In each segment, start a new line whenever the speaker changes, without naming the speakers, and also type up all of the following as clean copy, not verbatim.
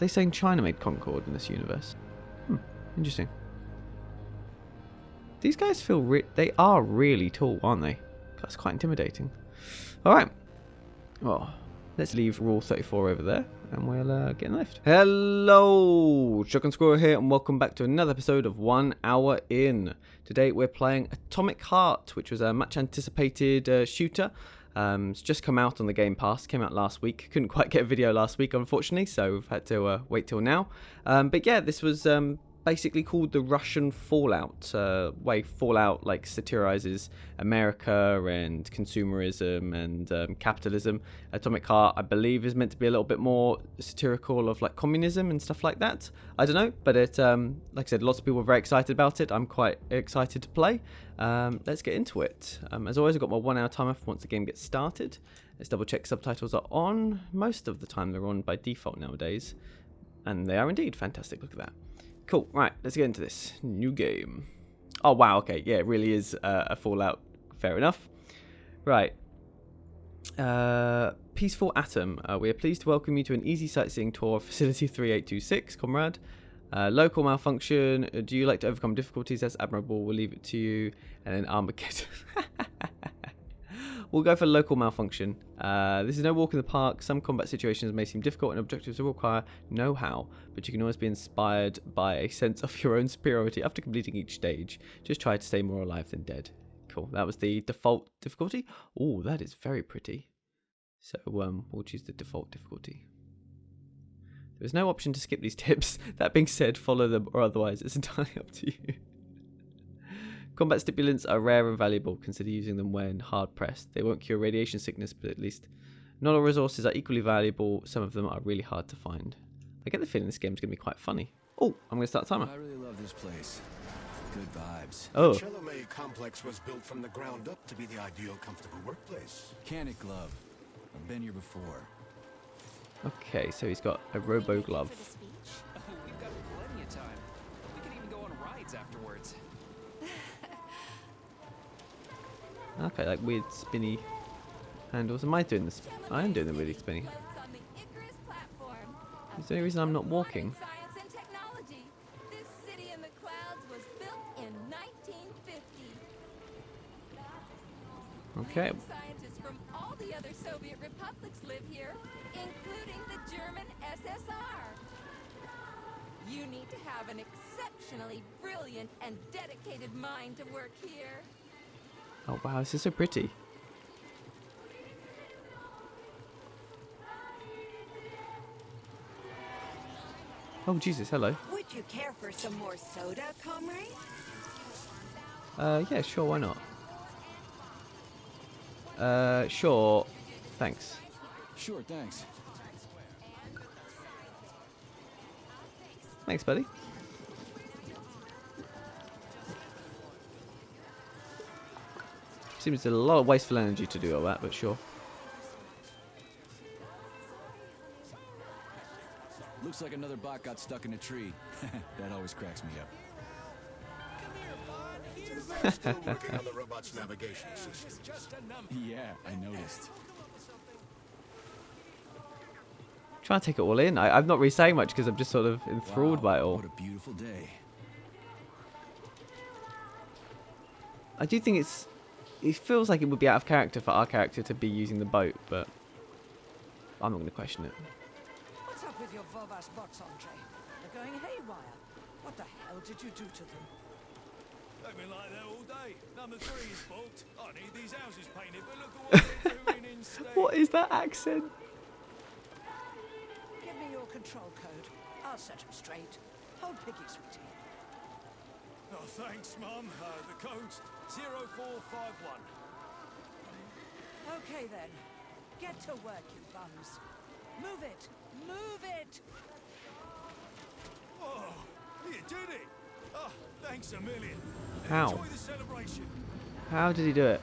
They saying China made Concorde in this universe? Interesting. These guys feel they are really tall, aren't they? That's quite intimidating. All right. Well, let's leave Rule 34 over there, and we'll get in the lift. Hello, Shotgun Squirrel here, and welcome back to another episode of 1 Hour In. Today we're playing Atomic Heart, which was a much anticipated shooter. It's just come out on the Game Pass. Came out last week. Couldn't quite get a video last week, unfortunately, so we've had to wait till now. But yeah, this was basically called the Russian Fallout, way Fallout like satirizes America and consumerism and capitalism. Atomic Heart, I believe, is meant to be a little bit more satirical of like communism and stuff like that. I don't know, but it, like I said, lots of people were very excited about it. I'm quite excited to play. Let's get into it. As always, I've got my 1 hour timer for once the game gets started. Let's double check subtitles are on. Most of the time they're on by default nowadays, and they are indeed. Fantastic. Look at that. Cool, right, let's get into this. New game. Oh, wow, okay, yeah, it really is a Fallout. Fair enough. Right. Peaceful Atom. We are pleased to welcome you to an easy sightseeing tour of Facility 3826, comrade. Local malfunction. Do you like to overcome difficulties? That's admirable. We'll leave it to you. And then Armageddon. We'll go for local malfunction. This is no walk in the park. Some combat situations may seem difficult and objectives will require know-how, but you can always be inspired by a sense of your own superiority after completing each stage. Just try to stay more alive than dead. Cool. That was the default difficulty. Oh, that is very pretty. So we'll choose the default difficulty. There's no option to skip these tips. That being said, follow them or otherwise it's entirely up to you. Combat stipulants are rare and valuable. Consider using them when hard pressed. They won't cure radiation sickness, but at least not all resources are equally valuable. Some of them are really hard to find. I get the feeling this game's going to be quite funny. Oh, I'm going to start a timer.
I really love this place. Good vibes.
Oh.
The Chelomay complex was built from the ground up to be the ideal, comfortable workplace.
Mechanic glove. I've been here before.
Okay, so he's got a robo glove.
We've got plenty of time. We can even go on rides afterwards.
Okay, like weird spinny handles. Am I doing this? I am doing the really spinny. Is there any reason I'm not walking?
Science and technology. This city in the clouds was built in 1950.
Okay.
Scientists from all the other Soviet republics live here, including the German SSR. You need to have an exceptionally brilliant and dedicated mind to work here.
Oh wow, this is so pretty. Oh Jesus, hello.
Would you care for some more soda, comrade?
Yeah, sure, why not? Sure. Thanks.
Sure, thanks.
Thanks, buddy. Seems a lot of wasteful energy to do all that, but sure.
Looks like another bot got stuck in a tree. That always cracks me up.
Still working on the robot's navigation system.
Yeah, I noticed.
Trying to take it all in. I'm not really saying much because I'm just sort of enthralled by it all.
What a beautiful day.
I do think it feels like it would be out of character for our character to be using the boat, but I'm not going to question it.
What's up with your Vovas bots, Andre? They're going haywire. What the hell did you do to them?
They've been like that all day. Number 3 is booked. I need these houses painted, but look at what they're doing instead.
What is that accent?
Give me your control code. I'll set them straight. Hold piggy, sweetie.
Oh, thanks, Mum. The code's 0451.
Okay then. Get to work, you bums. Move it! Move it!
Whoa, you did it. Oh, thanks a million.
How?
Enjoy the celebration.
How did he do it?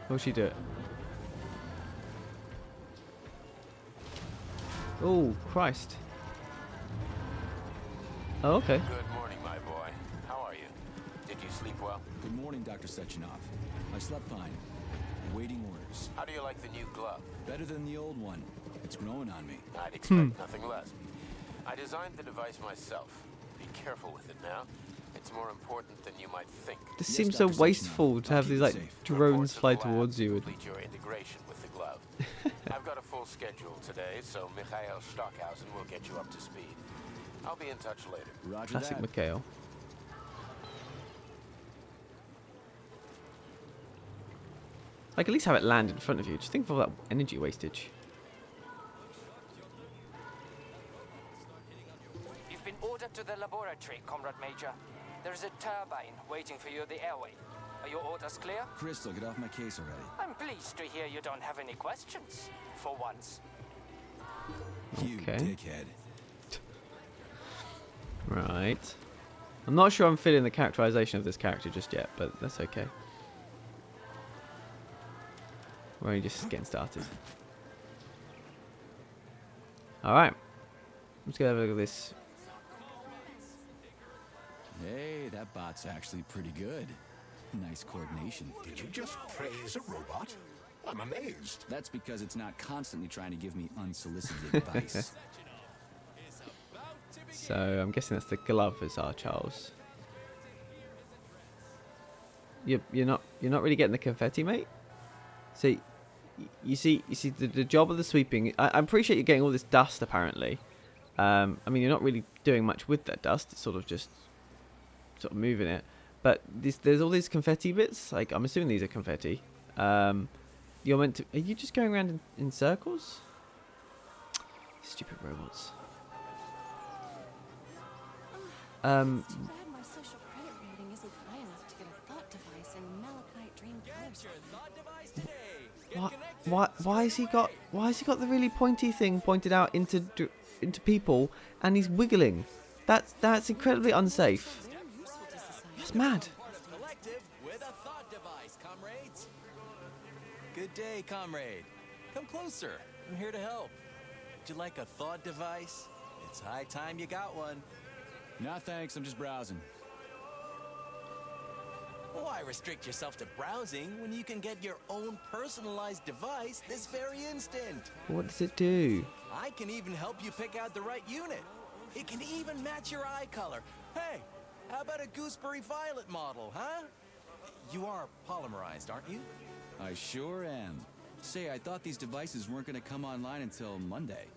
Or she do it? Oh, Christ. Oh, okay.
Good morning, my boy. How are you? Did you sleep well?
Good morning, Dr. Sechenov. I slept fine. Waiting orders.
How do you like the new glove?
Better than the old one. It's growing on me.
I'd expect nothing less. I designed the device myself. Be careful with it now. It's more important than you might think.
This seems so wasteful to have these like drones fly towards you.
Complete your integration with the glove. I've got a full schedule today, so Mikhail Stockhausen will get you up to speed. I'll be in touch later.
Roger
Classic
that.
Mikhail. Like, at least have it land in front of you. Just think of all that energy wastage.
You've been ordered to the laboratory, Comrade Major. There's a turbine waiting for you at the airway. Are your orders clear?
Crystal, get off my case already.
I'm pleased to hear you don't have any questions, for once.
You
Okay.
dickhead.
Right. I'm not sure I'm feeling the characterization of this character just yet, but that's okay. We're only just getting started. Alright. Let's go have a look at this.
Hey, that bot's actually pretty good. Nice coordination.
Did you just praise a robot? I'm amazed.
That's because it's not constantly trying to give me unsolicited advice.
So I'm guessing that's the glove as our Charles. You're not really getting the confetti, mate. So you see the job of the sweeping. I appreciate you getting all this dust apparently. I mean, you're not really doing much with that dust. It's sort of moving it. But there's all these confetti bits. Like, I'm assuming these are confetti. You're meant to. Are you just going around in circles? Stupid robots.
Too bad my social credit rating isn't high enough to get a thought device and malachite dream color.
Why has he got the really pointy thing pointed out into people, and he's wiggling? That's incredibly unsafe. That's mad.
Collective with a thought device, comrades. Good day, comrade. Come closer. I'm here to help. Would you like a thought device? It's high time you got one.
Nah, thanks. I'm just browsing.
Why restrict yourself to browsing when you can get your own personalized device this very instant?
What does it do?
I can even help you pick out the right unit. It can even match your eye color. Hey, how about a gooseberry violet model, huh? You are polymerized, aren't you?
I sure am. Say, I thought these devices weren't going to come online until Monday.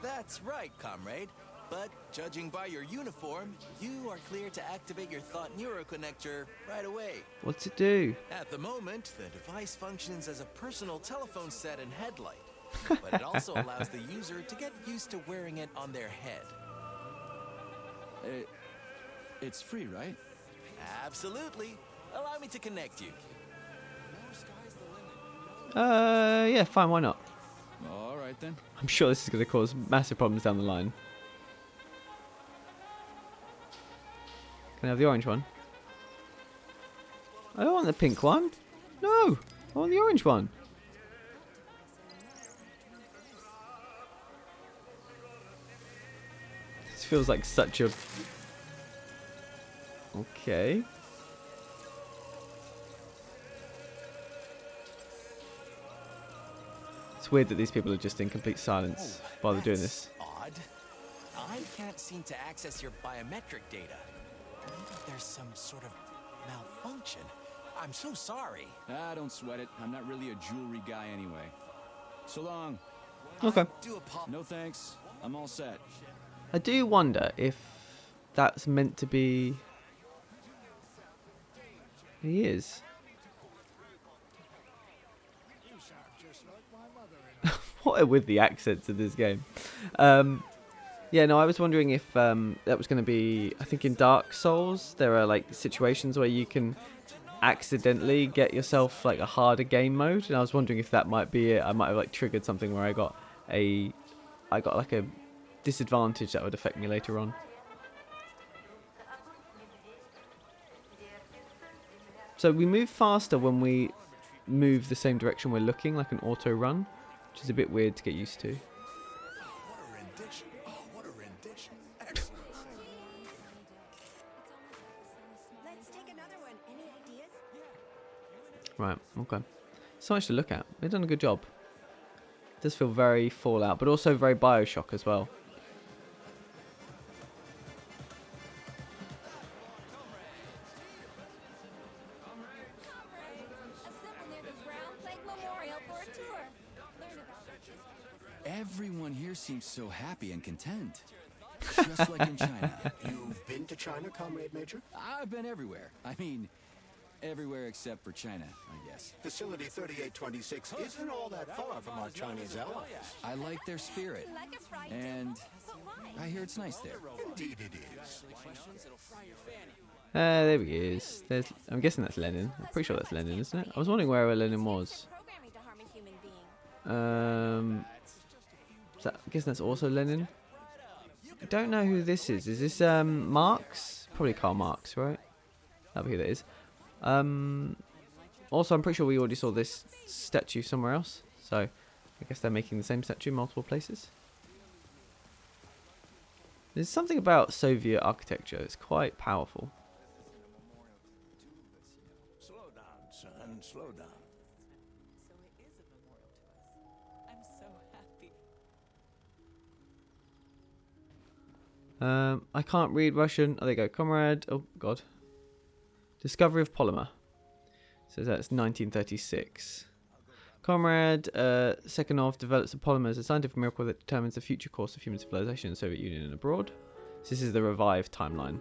That's right, comrade. But judging by your uniform, you are clear to activate your thought neuroconnector right away.
What's it do?
At the moment, the device functions as a personal telephone set and headlight. But it also allows the user to get used to wearing it on their head.
It's free, right?
Absolutely. Allow me to connect you.
Yeah, fine, why not?
All right, then.
I'm sure this is going to cause massive problems down the line. Can I have the orange one? I don't want the pink one. No, I want the orange one. This feels like such a... Okay. It's weird that these people are just in complete silence while they're doing this.
Odd. I can't seem to access your biometric data. Maybe there's some sort of malfunction. I'm so sorry.
Ah, don't sweat it. I'm not really a jewelry guy anyway. So long.
Okay.
No thanks. I'm all set.
I do wonder if that's meant to be... He is. What are with the accents in this game? Yeah, no, I was wondering if that was going to be... I think in Dark Souls, there are like situations where you can accidentally get yourself like a harder game mode, and I was wondering if that might be it. I might have like triggered something where I got like a disadvantage that would affect me later on. So we move faster when we move the same direction we're looking, like an auto run, which is a bit weird to get used to.
What a rendition. Oh, what a rendition. Excellent.
Let's take another one. Any ideas?
Right, okay. So much to look at. They've done a good job. It does feel very Fallout, but also very Bioshock as well.
so happy and content. Just like in China.
You've been to China, Comrade Major?
I've been everywhere. I mean, everywhere except for China, I guess.
Facility 3826 isn't all that far from our Chinese allies.
I like their spirit.
Like a fried
And
but why?
I hear it's nice there.
Indeed it is.
There he is. I'm guessing that's Lenin. I'm pretty sure that's Lenin, isn't it? I was wondering where Lenin was.
Programming to harm a human being.
I guess that's also Lenin. I don't know who this is. Is this Marx? Probably Karl Marx, right? That'll be who that is. Also, I'm pretty sure we already saw this statue somewhere else. So, I guess they're making the same statue in multiple places. There's something about Soviet architecture that's quite powerful.
Slow down, son. Slow down.
So it is a memorial to us. I'm so happy.
I can't read Russian. Oh, there you go. Comrade. Oh, God. Discovery of polymer. So that's 1936. Comrade Sekhanov develops a polymer as a scientific miracle that determines the future course of human civilization in the Soviet Union and abroad. So this is the revived timeline.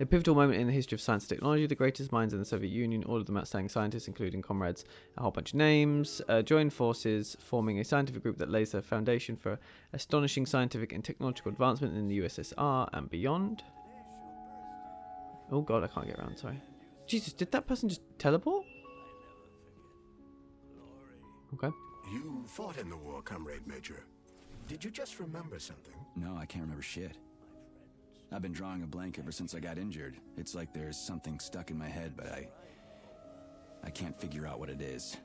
A pivotal moment in the history of science and technology. The greatest minds in the Soviet Union, all of them outstanding scientists, including comrades, a whole bunch of names, join forces, forming a scientific group that lays the foundation for astonishing scientific and technological advancement in the USSR and beyond. Oh God, I can't get around, sorry. Jesus, did that person just teleport? Okay.
You fought in the war, Comrade Major. Did you just remember something?
No, I can't remember shit. I've been drawing a blank ever since I got injured. It's like there's something stuck in my head, but I can't figure out what it is.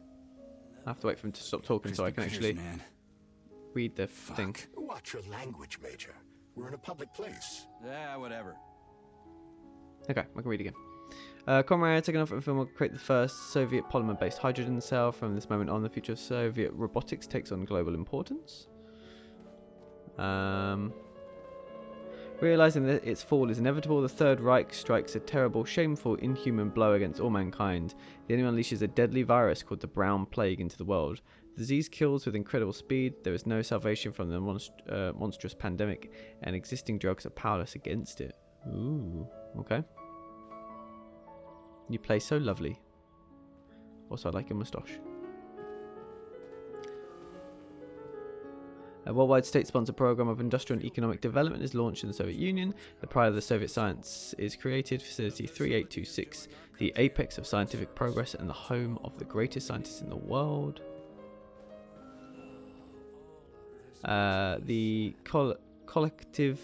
I have to wait for him to stop talking so I can actually read the thing.
Watch your language, Major. We're in a public place.
Yeah, whatever.
Okay, I can read again. Comrade Sekhanov and film will create the first Soviet polymer-based hydrogen cell. From this moment on, the future of Soviet robotics takes on global importance. Realizing that its fall is inevitable, the Third Reich strikes a terrible, shameful, inhuman blow against all mankind. The enemy unleashes a deadly virus called the Brown Plague into the world. The disease kills with incredible speed. There is no salvation from the monstrous pandemic, and existing drugs are powerless against it. Ooh, okay. You play so lovely. Also, I like your moustache. A worldwide state-sponsored program of industrial and economic development is launched in the Soviet Union. The pride of the Soviet science is created. Facility 3826, the apex of scientific progress and the home of the greatest scientists in the world. The collective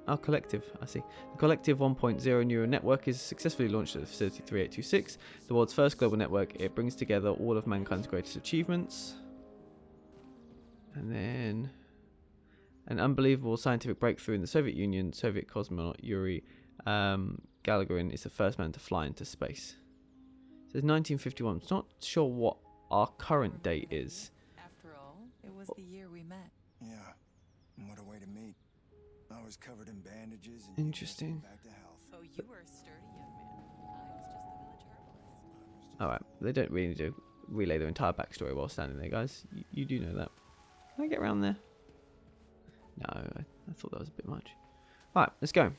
1.0 neural network is successfully launched at Facility 3826, the world's first global network. It brings together all of mankind's greatest achievements. And then an unbelievable scientific breakthrough in the Soviet Union. Soviet cosmonaut Yuri Gagarin is the first man to fly into space. It says 1951. I'm not sure what our current date is.
After all, it was the year we met.
Yeah, and what a way to meet. I was covered in bandages and
interesting.
Back to health.
Oh, you were a sturdy young man. I was just the village herbalist.
Alright, they don't really need to relay their entire backstory while standing there, guys. You do know that. Can I get around there? No, I thought that was a bit much. Alright, let's go.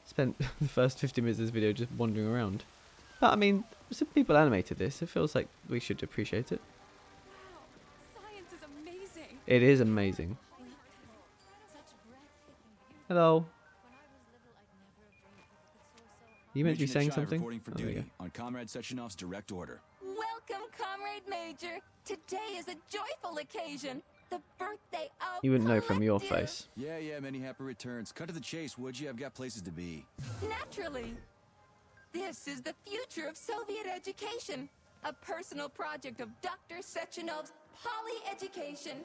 Spent the first 50 minutes of this video just wandering around. But, I mean, some people animated this. It feels like we should appreciate it.
Wow, science is amazing.
It is amazing. Hello. You meant to be saying something?
Reporting for duty on Comrade Sechenov's direct order.
Welcome, Comrade Major. Today is a joyful occasion. The birthday of
You wouldn't know from your
Collective.
face.
Yeah, many happy returns. Cut to the chase, would you? I've got places to be.
Naturally. This is the future of Soviet education. A personal project of Dr. Sechenov's poly-education.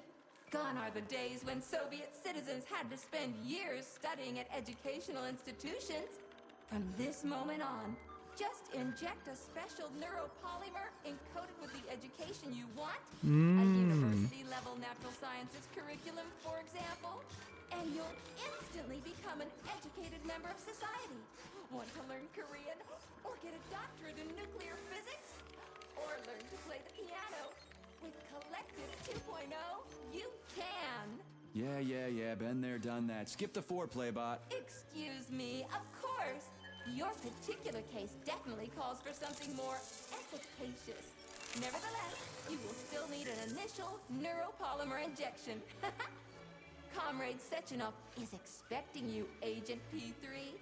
Gone are the days when Soviet citizens had to spend years studying at educational institutions. From this moment on, just inject a special neuropolymer encoded with the education you want, a university-level natural sciences curriculum, for example, and you'll instantly become an educated member of society. Want to learn Korean, or get a doctorate in nuclear physics, or learn to play the piano? With Collective 2.0, you can.
Yeah, been there, done that. Skip the foreplay, bot.
Excuse me, of course. Your particular case definitely calls for something more efficacious. Nevertheless, you will still need an initial neuropolymer injection. Comrade Sechenov is expecting you, Agent P3.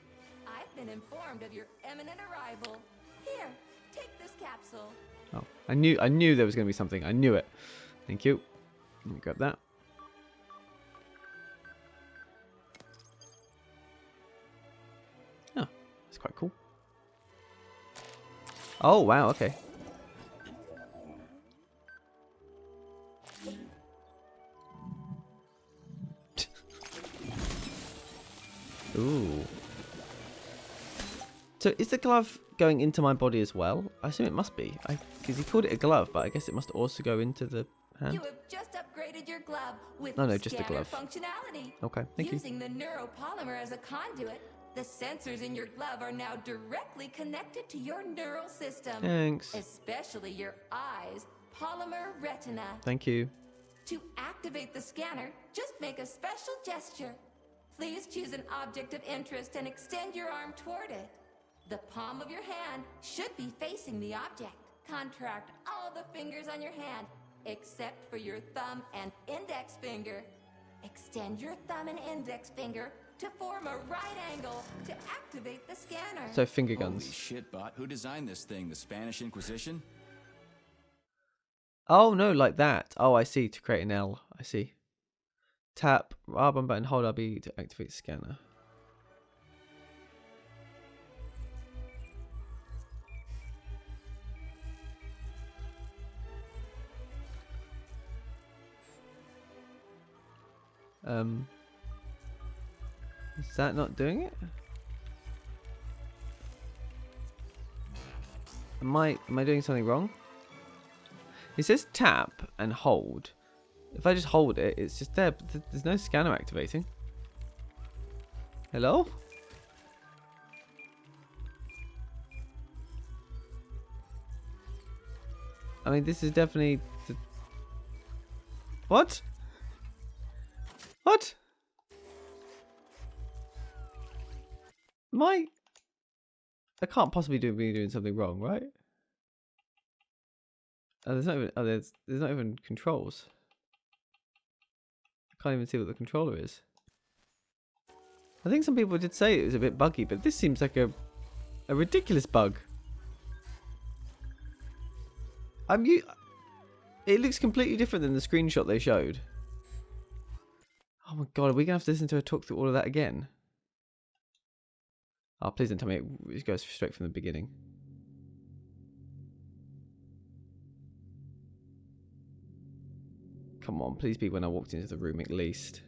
I've been informed of your imminent arrival. Here, take this capsule.
Oh, I knew there was going to be something. I knew it. Thank you. Let me grab that. Oh, that's quite cool. Oh, wow, okay. Ooh. So is the glove going into my body as well? I assume it must be. Because he called it a glove, but I guess it must also go into the hand.
You have just upgraded your glove with
Just the glove.
functionality.
Okay, thank you.
Using the neuropolymer as a conduit, the sensors in your glove are now directly connected to your neural system.
Thanks.
Especially your eyes, polymer retina.
Thank you.
To activate the scanner, just make a special gesture. Please choose an object of interest and extend your arm toward it. The palm of your hand should be facing the object. Contract all the fingers on your hand, except for your thumb and index finger. Extend your thumb and index finger to form a right angle to activate the scanner.
So finger guns.
Holy shit, bot. Who designed this thing? The Spanish Inquisition?
Oh, no, like that. Oh, I see. To create an L. I see. Tap R1 button, hold RB to activate scanner. Is that not doing it? Am I doing something wrong? It says tap and hold. If I just hold it, it's just there, but there's no scanner activating. Hello? I mean, this is definitely... What? What? I can't possibly be doing something wrong, right? Oh, there's not even... Oh, there's not even controls. Can't even see what the controller is. I think some people did say it was a bit buggy, but this seems like a ridiculous bug. It looks completely different than the screenshot they showed. Oh my god, are we gonna have to listen to her talk through all of that again? Oh, please don't tell me it goes straight from the beginning. Come on, please be when I walked into the room at least.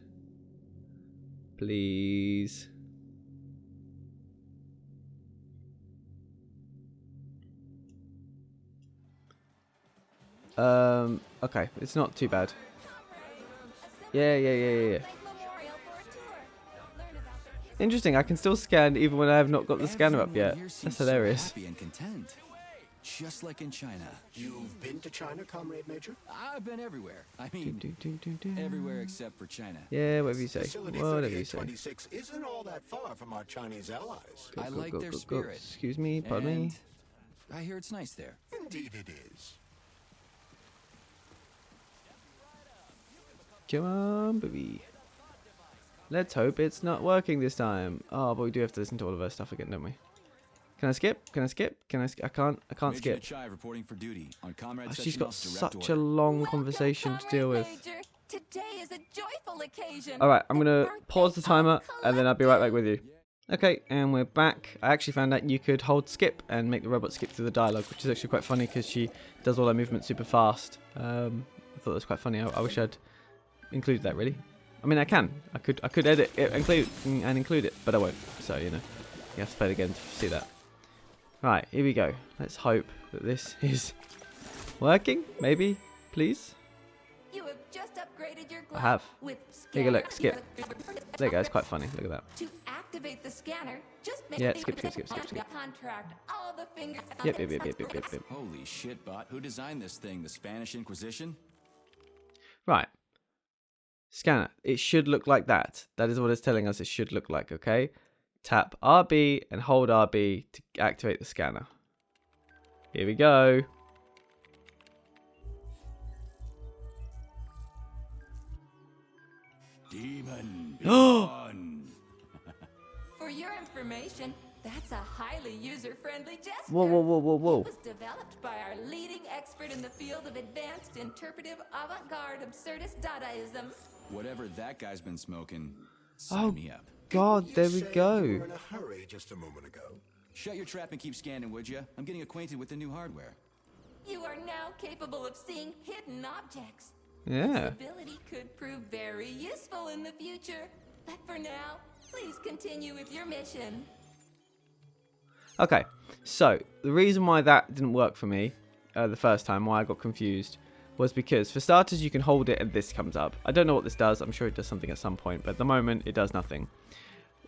Please. Okay, it's not too bad. Yeah. Interesting, I can still scan even when I have not got the scanner up yet. That's hilarious.
Happy and content. Just like in China.
You've been to China, Comrade Major?
I've been everywhere. I mean, everywhere except for China.
Yeah, whatever you say.
Facility
Whatever you say.
3826 isn't all that far from our Chinese allies.
I like their spirit.
Excuse me, pardon me.
I hear it's nice there.
Indeed it is.
Come on, baby. Let's hope it's not working this time. Oh, but we do have to listen to all of her stuff again, don't we? Can I skip? Can I skip? I can't skip.
Reporting for duty on Comrade
She's got
Sechenov's direct
such a
order.
long conversation to deal with.
Major. Today is a joyful occasion.
Alright, I'm going to pause the timer and then I'll be right back with you. Okay, and we're back. I actually found out you could hold skip and make the robot skip through the dialogue, which is actually quite funny because she does all her movements super fast. I thought that was quite funny. I wish I'd included that, really. I mean, I can. I could edit it and include it, but I won't. So, you know, you have to play it again to see that. Right, here we go. Let's hope that this is working. Maybe, please.
You have just upgraded your glove
I have.
with
Take a look.
scanner.
Skip. There you go. It's quite funny. Look at that.
To activate activate the scanner, just make
Yeah,
the
skip.
contract all the fingers.
Yep.
Holy shit, bot. Who designed this thing? The Spanish Inquisition?
Right. Scanner. It should look like that. That is what it's telling us it should look like, okay? Tap RB and hold RB to activate the scanner. Here we go.
Demon. Gone.
For your information, that's a highly user-friendly gesture.
Whoa.
It was developed by our leading expert in the field of advanced interpretive avant-garde absurdist Dadaism.
Whatever that guy's been smoking, sign me up.
God, there we
You
go.
were in a hurry just a moment ago.
Shut your trap and keep scanning, would you? I'm getting acquainted with the new hardware.
You are now capable of seeing hidden objects.
Yeah.
This ability could prove very useful in the future. But for now, please continue with your mission.
Okay, so the reason why that didn't work for me the first time, why I got confused, was because for starters you can hold it and this comes up. I don't know what this does. I'm sure it does something at some point, but at the moment it does nothing.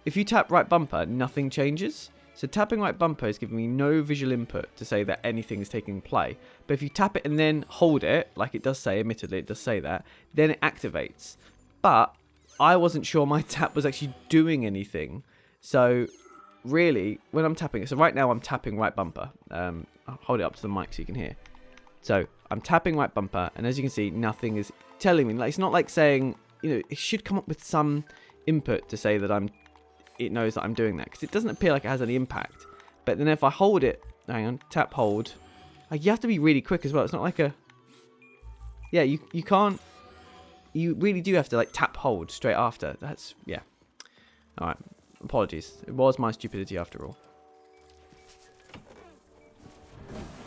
If you tap right bumper, nothing changes. So tapping right bumper is giving me no visual input to say that anything is taking play. But if you tap it and then hold it, like it does say, admittedly it does say that, then it activates. But I wasn't sure my tap was actually doing anything. So really, when I'm tapping it, so right now I'm tapping right bumper. I'll hold it up to the mic so you can hear. So I'm tapping right bumper, and as you can see, nothing is telling me. Like, it's not like saying, you know, it should come up with some input to say that it knows that I'm doing that, because it doesn't appear like it has any impact. But then if I hold it, hang on, tap hold, like, you have to be really quick as well. It's not like a, yeah, you can't, you really do have to like tap hold straight after. That's, yeah. All right, apologies. It was my stupidity after all.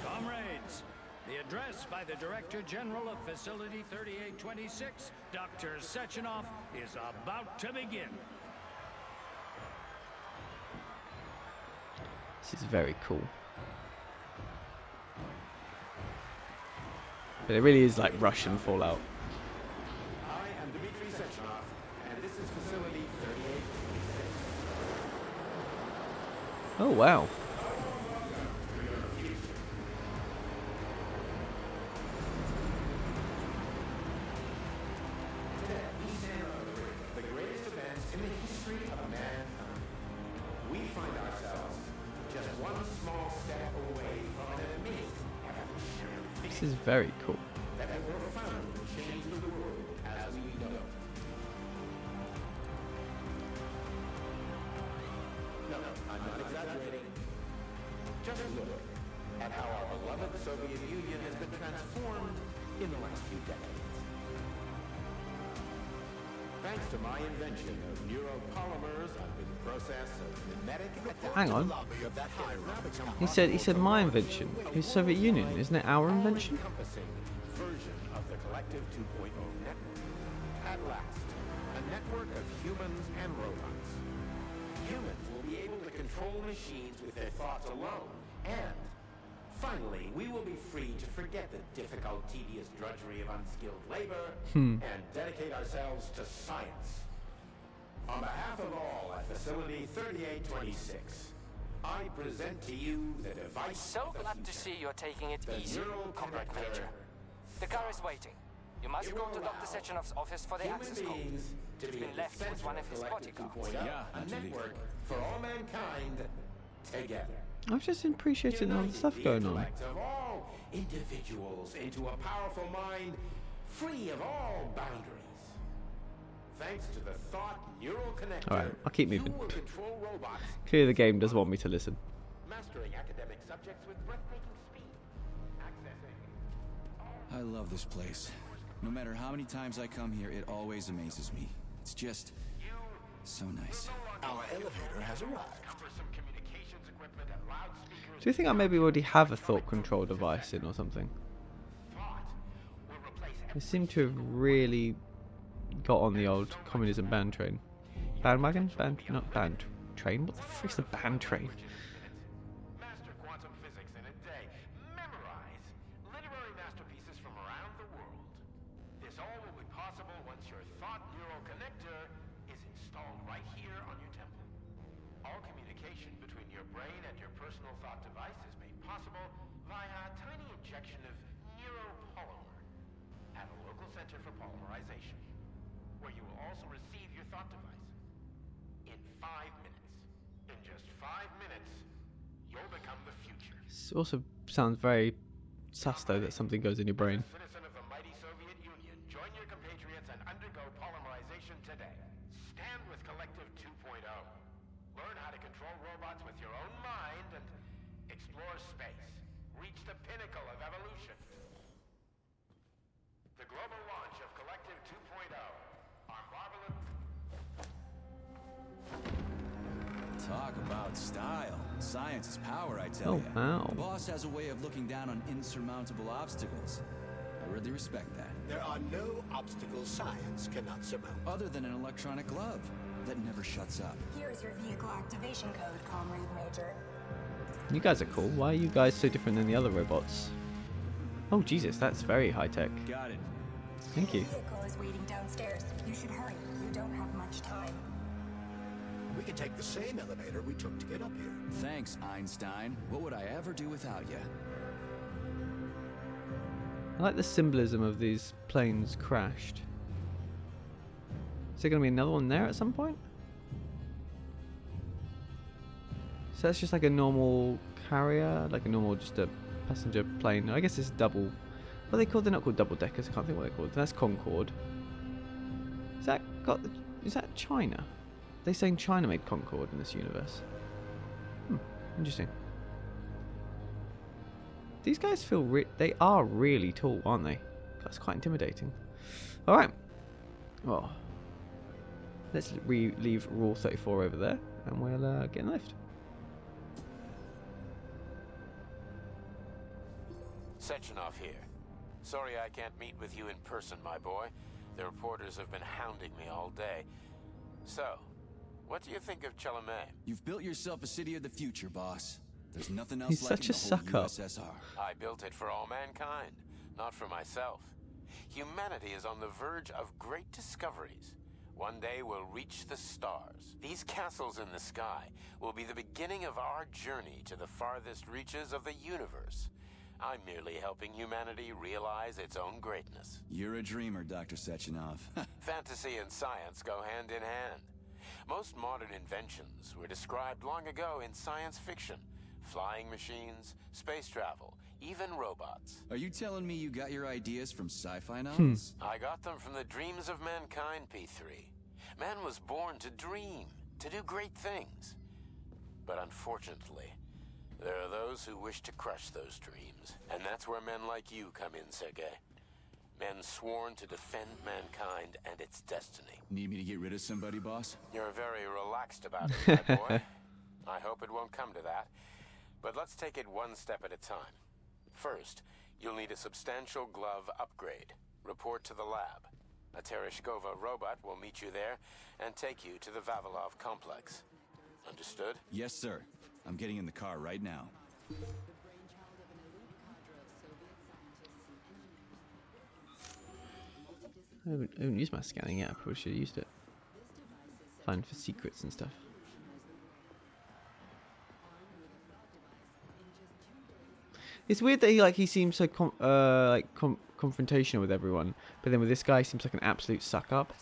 Comrades, the address by the Director General of Facility 3826, Dr. Sechenov, is about to begin.
This is very cool. But it really is like Russian Fallout.
I am Dmitry Sechenov, and this is Facility 3826.
Oh, wow.
Today, we stand on the greatest event in the history of mankind. We find ourselves just one small step away from an amazing evolutionary
This is very cool.
that will profoundly change the world as we know it. No, I'm not exaggerating. Just look at how our beloved Soviet Union has been transformed in the last few decades. Thanks to my invention of neuropolymers under the process of mimetic attack.
Hang on. He said my invention. It's Soviet Union, isn't it our invention?
Encompassing version of the Collective 2.0 network. At last, a network of humans and robots. Humans will be able to control machines with their thoughts alone, and finally, we will be free to forget the difficult, tedious drudgery of unskilled labor and dedicate ourselves to science. On behalf of all at Facility 3826, I present to you the device.
So
of the
glad to
future.
see you're taking it
The
easy,
neural
Comrade
connector.
Major. The car is waiting. You must
It
go
will
to Dr.
allow
Sechenov's office for the
human
access code.
beings to
It's
be
been
at
left
the
with one of his
Collective
bodyguards.
2.0,
Yeah,
a
absolutely.
network for all mankind together.
I'm just appreciating all the
Uniting
stuff
the
going on.
intellect of all individuals into a powerful mind free of all boundaries. Thanks to the thought neural connector,
Alright, I'll keep moving.
you will control robots,
Clearly the game does want me to listen.
mastering academic subjects with breathtaking speed, accessing
I love this place. No matter how many times I come here, it always amazes me. It's just so nice.
Our elevator has arrived.
cumbersome communications equipment and loudspeakers.
Do you think I maybe already have a thought control device in or something?
Thought will replace
I seem to have really got on the old communism band train. Bandwagon? Not band train. What the frick's a band train?
master quantum physics in a day. Memorize literary masterpieces from around the world. This all will be possible once your thought neural connector is installed right here on your temple. your brain and your personal thought device is made possible via a tiny injection of neuropolymer at a local center for polymerization, where you will also receive your thought device. In 5 minutes. In just 5 minutes, you'll become the future.
This also sounds very sus though that something goes in your brain.
Citizen of the mighty Soviet Union, join your compatriots and undergo polymerization today. Stand with Collective 2.0. Learn how to control robots with your own mind and explore space. Reach the pinnacle of evolution. The global launch of Collective 2.0. Our marvelous...
Talk about style. Science is power, I tell
Oh,
you.
wow.
The boss has a way of looking down on insurmountable obstacles. I really respect that.
There are no obstacles science cannot surmount.
Other than an electronic glove that never shuts up.
Here's your vehicle activation code, Comrade Major.
You guys are cool. Why are you guys so different than the other robots? Oh Jesus, that's very high tech.
Got it.
Thank you.
The vehicle is waiting downstairs. You should hurry. You don't have much time.
We can take the same elevator we took to get up here.
Thanks, Einstein. What would I ever do without you?
I like the symbolism of these planes crashed. Is there going to be another one there at some point? So that's just like a normal carrier, like a normal just a passenger plane. I guess it's double. What are they called? They're not called double deckers. I can't think what they're called. That's Concorde. Is that China? They're saying China made Concorde in this universe. Interesting. These guys feel they are really tall, aren't they? That's quite intimidating. All right. Well, let's leave Rule 34 over there, and we'll get in the lift.
Sechenov here. Sorry I can't meet with you in person, my boy. The reporters have been hounding me all day. So, what do you think of Chalamet?
You've built yourself a city of the future, boss. There's nothing else
He's
like
such a
in the whole
suck-up.
USSR.
I built it for all mankind, not for myself. Humanity is on the verge of great discoveries. One day we'll reach the stars. These castles in the sky will be the beginning of our journey to the farthest reaches of the universe. I'm merely helping humanity realize its own greatness.
You're a dreamer, Dr. Sechenov.
Fantasy and science go hand in hand. Most modern inventions were described long ago in science fiction. Flying machines, space travel, even robots.
Are you telling me you got your ideas from sci-fi novels?
I got them from the dreams of mankind, P3. Man was born to dream, to do great things. But unfortunately, there are those who wish to crush those dreams. And that's where men like you come in, Sergei. Men sworn to defend mankind and its destiny.
Need me to get rid of somebody, boss?
You're very relaxed about it, my boy. I hope it won't come to that. But let's take it one step at a time. First, you'll need a substantial glove upgrade. Report to the lab. A Tereshkova robot will meet you there and take you to the Vavilov complex. Understood?
Yes, sir. I'm getting in the car right now.
I haven't used my scanning yet. I probably should have used it. Find for secrets and stuff. It's weird that he seems so confrontational with everyone, but then with this guy he seems like an absolute suck up.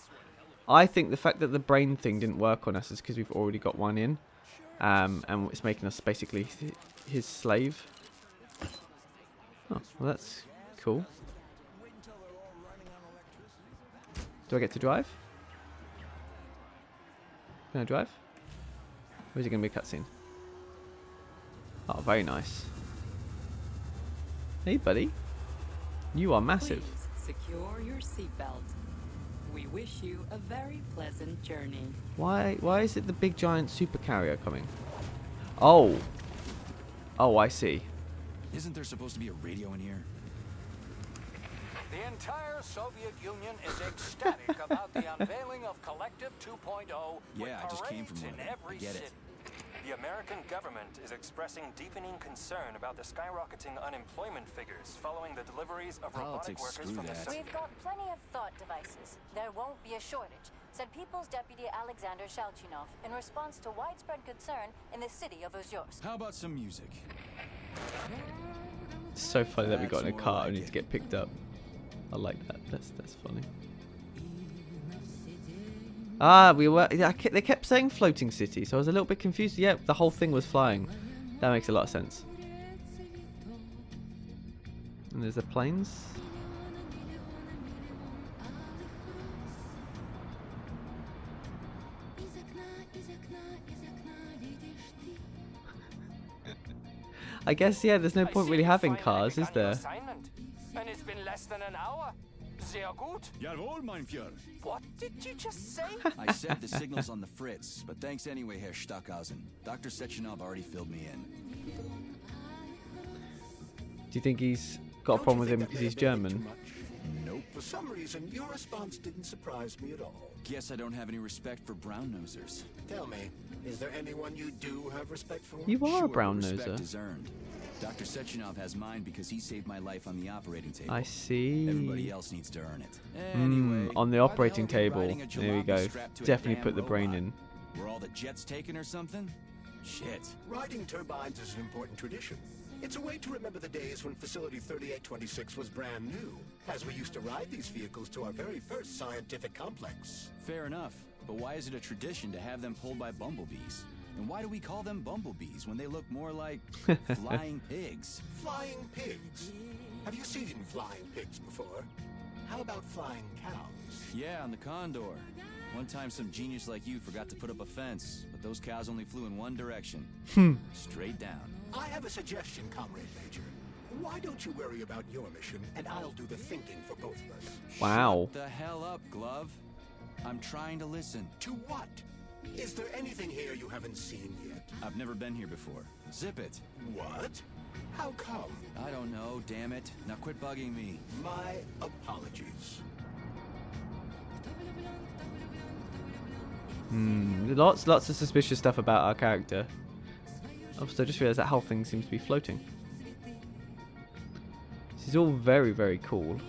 I think the fact that the brain thing didn't work on us is because we've already got one in, and it's making us basically his slave. Oh, well that's cool. Do I get to drive? Can I drive? Or is it going to be a cutscene? Oh, very nice. Hey, buddy. You are massive.
Please secure your seatbelt. We wish you a very pleasant journey.
Why is it the big giant super carrier coming? Oh. Oh, I see.
Isn't there supposed to be a radio in here?
The entire Soviet Union is ecstatic about the unveiling of Collective 2.0 with
Yeah, I just came
parades
from one
in
of them.
every
I get
city.
it.
The American government is expressing deepening concern about the skyrocketing unemployment figures following the deliveries of robotic workers from the...
We've got plenty of thought devices. There won't be a shortage, said People's Deputy Alexander Shalchinov in response to widespread concern in the city of Ozyorsk.
How about some music?
It's so funny that we got in a
That's
car
more like
only
it.
to get picked up. I like that. That's funny. Ah, we were. They kept saying floating city, so I was a little bit confused. Yeah, the whole thing was flying. That makes a lot of sense. And there's the planes. I guess, yeah, there's no point really having cars, is there?
And it's been less than an hour. Sehr gut.
Jawohl, mein Führer.
What did you just say?
I said the signal's on the fritz, but thanks anyway, Herr Stockhausen. Dr. Sechenov already filled me in.
Do you think he's got a problem with him because he's German?
Nope.
For some reason, your response didn't surprise me at all.
Guess I don't have any respect for brown-nosers.
Tell me, is there anyone you do have respect for?
You are a
Sure,
brown
respect
noser.
is earned. Dr. Sechenov has mine because he saved my life on the operating table.
I see.
Everybody else needs to earn it. Anyway,
On the
why
operating
hell are we
table.
riding a
There we
jalopy
go.
strapped to a
Definitely
damn
put the brain
robot?
in.
Were all the jets taken or something? Shit.
Riding turbines is an important tradition. It's a way to remember the days when Facility 3826 was brand new, as we used to ride these vehicles to our very first scientific complex.
Fair enough, but why is it a tradition to have them pulled by bumblebees? And why do we call them bumblebees when they look more like flying pigs?
Flying pigs? Have you seen flying pigs before? How about flying cows?
Yeah, on the Condor. One time some genius like you forgot to put up a fence, but those cows only flew in one direction. Straight down.
I have a suggestion, Comrade Major. Why don't you worry about your mission, and I'll do the thinking for both of us?
Wow.
Shut the hell up, Glove. I'm trying to listen.
To what? Is there anything here you haven't seen yet?
I've never been here before. Zip it.
What? How come?
I don't know, damn it. Now quit bugging me.
My apologies.
Lots of suspicious stuff about our character. Also, I just realised that whole thing seems to be floating. This is all very, very cool.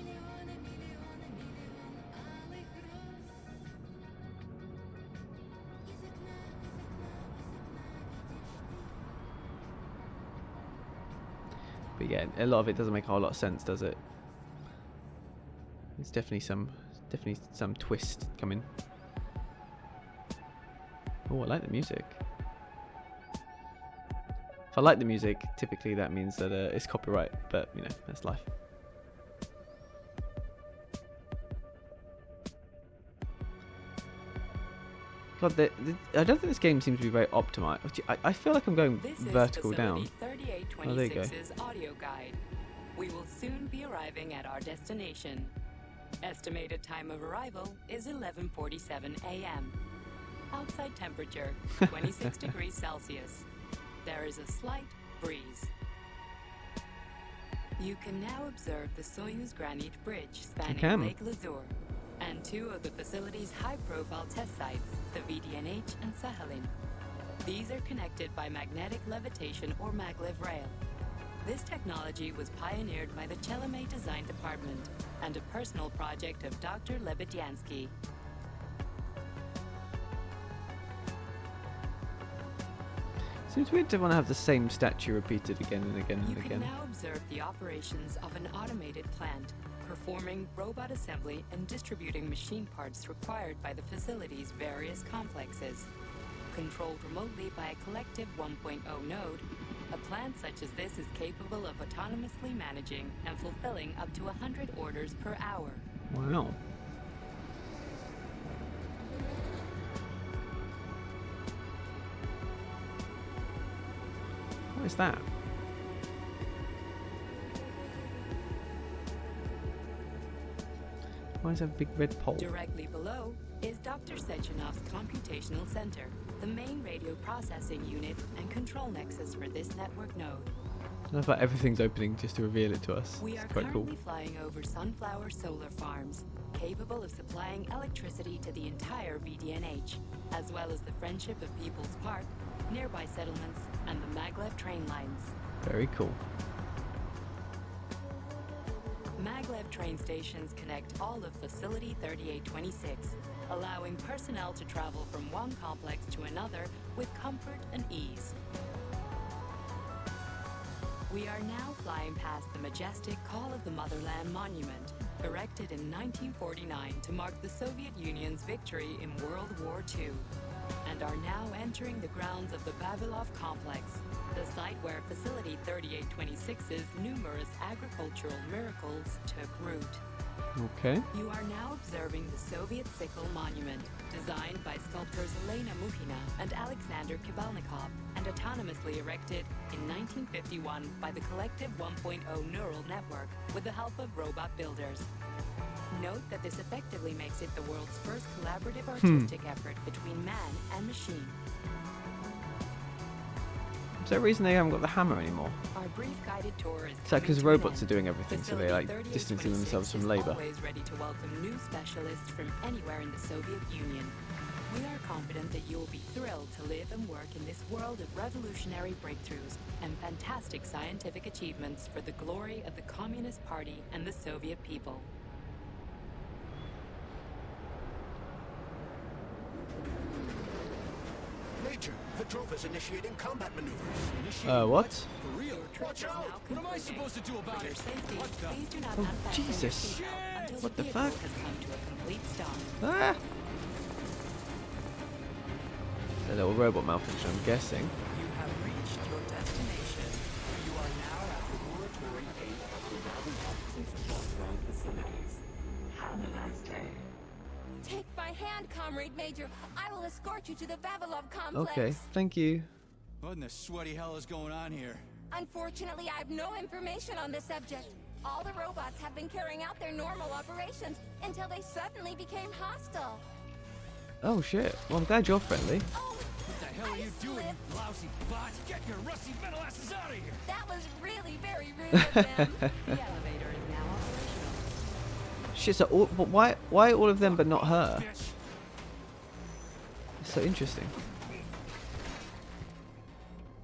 But yeah, a lot of it doesn't make a whole lot of sense, does it? There's definitely some twist coming. Oh, I like the music. If I like the music, typically that means that it's copyright, but you know, that's life. God, I don't think this game seems to be very optimized. I feel like I'm going
This
vertical
is
down.
Facility
Oh, there you go.
3826's audio guide. We will soon be arriving at our destination. Estimated time of arrival is 11:47 a.m. Outside temperature 26 degrees Celsius. There is a slight breeze. You can now observe the Soyuz Granite Bridge spanning
can.
Lake Lazur and two of the facility's high-profile test sites, the VDNH and Sakhalin. These are connected by magnetic levitation or maglev rail. This technology was pioneered by the Chelomey Design Department and a personal project of Dr. Lebedyansky.
Seems weird to want to have the same statue repeated again and again and
You can
again.
now observe the operations of an automated plant, performing robot assembly and distributing machine parts required by the facility's various complexes. Controlled remotely by a collective 1.0 node, a plant such as this is capable of autonomously managing and fulfilling up to 100 orders per hour.
Wow. What is that? Why does it have a big red pole?
Directly below is Dr. Sechenov's computational center, the main radio processing unit and control nexus for this network node.
I love how everything's opening just to reveal it to us.
We
It's
are
quite cool.
currently flying over sunflower solar farms, capable of supplying electricity to the entire VDNH, as well as the Friendship of People's Park nearby settlements, and the maglev train lines.
Very cool.
Maglev train stations connect all of Facility 3826, allowing personnel to travel from one complex to another with comfort and ease. We are now flying past the majestic Call of the Motherland Monument, erected in 1949 to mark the Soviet Union's victory in World War II, and are now entering the grounds of the Vavilov Complex, the site where Facility 3826's numerous agricultural miracles took root.
Okay.
You are now observing the Soviet Sickle Monument, designed by sculptors Elena Mukhina and Alexander Kibalnikov, and autonomously erected in 1951 by the Collective 1.0 Neural Network with the help of robot builders. Note that this effectively makes it the world's first collaborative artistic effort between man and machine.
Is there a reason they haven't got the hammer anymore?
Our brief guided tour is
because robots are doing everything, so they're like distancing themselves from labor.
Always ready to welcome new specialists from anywhere in the Soviet Union. We are confident that you will be thrilled to live and work in this world of revolutionary breakthroughs and fantastic scientific achievements for the glory of the Communist Party and the Soviet people.
Major, the drove is initiating combat maneuvers.
What?
For real? Watch out! What am I supposed to do about it?
What the? Please do not
Oh,
unfasten your
Jesus.
seatbelt until
What
the
the
vehicle
fuck?
has come to a complete stop.
Ah! A little robot malfunction, I'm guessing.
You have reached your destination. You are now at Laboratory 8 of the Vavilov facilities. Have a nice day.
Take my hand, Comrade Major. I will escort you to the Vavilov complex.
Okay, thank you.
What in the sweaty hell is going on here?
Unfortunately, I have no information on this subject. All the robots have been carrying out their normal operations until they suddenly became hostile.
Oh shit. Well, I'm glad you're friendly.
Oh,
What the hell are you doing, you lousy bot? Get your rusty metal asses out of here!
that was really very rude of them.
The elevator is now operational.
Shit, so all, but why all of them but not her?
Bitch.
It's so interesting.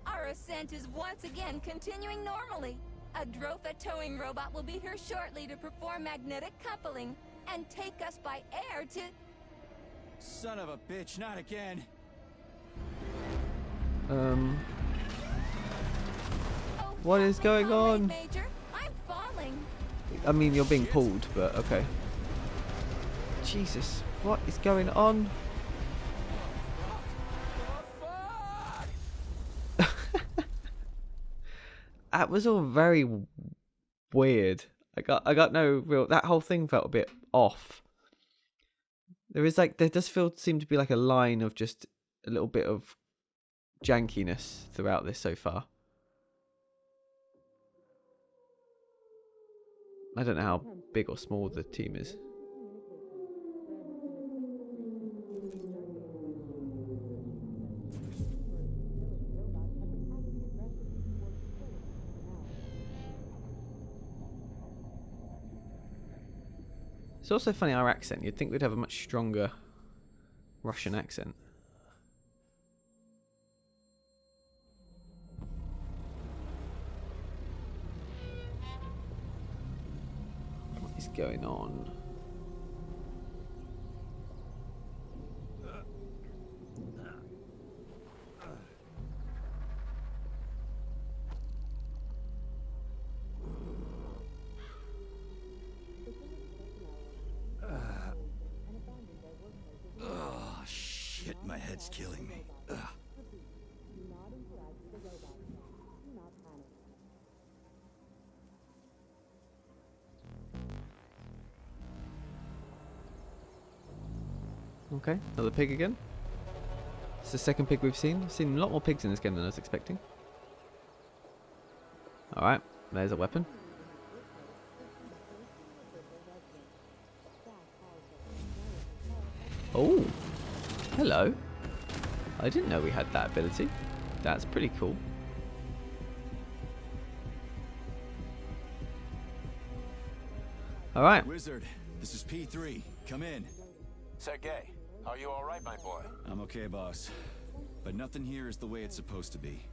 Our ascent is once again continuing normally. A Drofa towing robot will be here shortly to perform magnetic coupling and take us by air to...
Son of a bitch, not again.
Oh,
What is going
Comrade
on?
Major, I'm falling.
I mean, you're being pulled, but okay. Jesus, what is going on? That was all very weird. I got no real. That whole thing felt a bit off. There does seem to be like a line of just a little bit of jankiness throughout this so far. I don't know how big or small the team is. It's also funny, our accent. You'd think we'd have a much stronger Russian accent. What is going on?
Oh, shit, my head's killing me. Ugh.
Okay, another pig again. It's the second pig we've seen. We've seen a lot more pigs in this game than I was expecting. Alright, there's a weapon. Oh, hello. I didn't know we had that ability. That's pretty cool. Alright.
Wizard, this is P3. Come in.
Sergey, are you all right, my boy?
I'm okay, boss. but nothing here is the way it's supposed to be.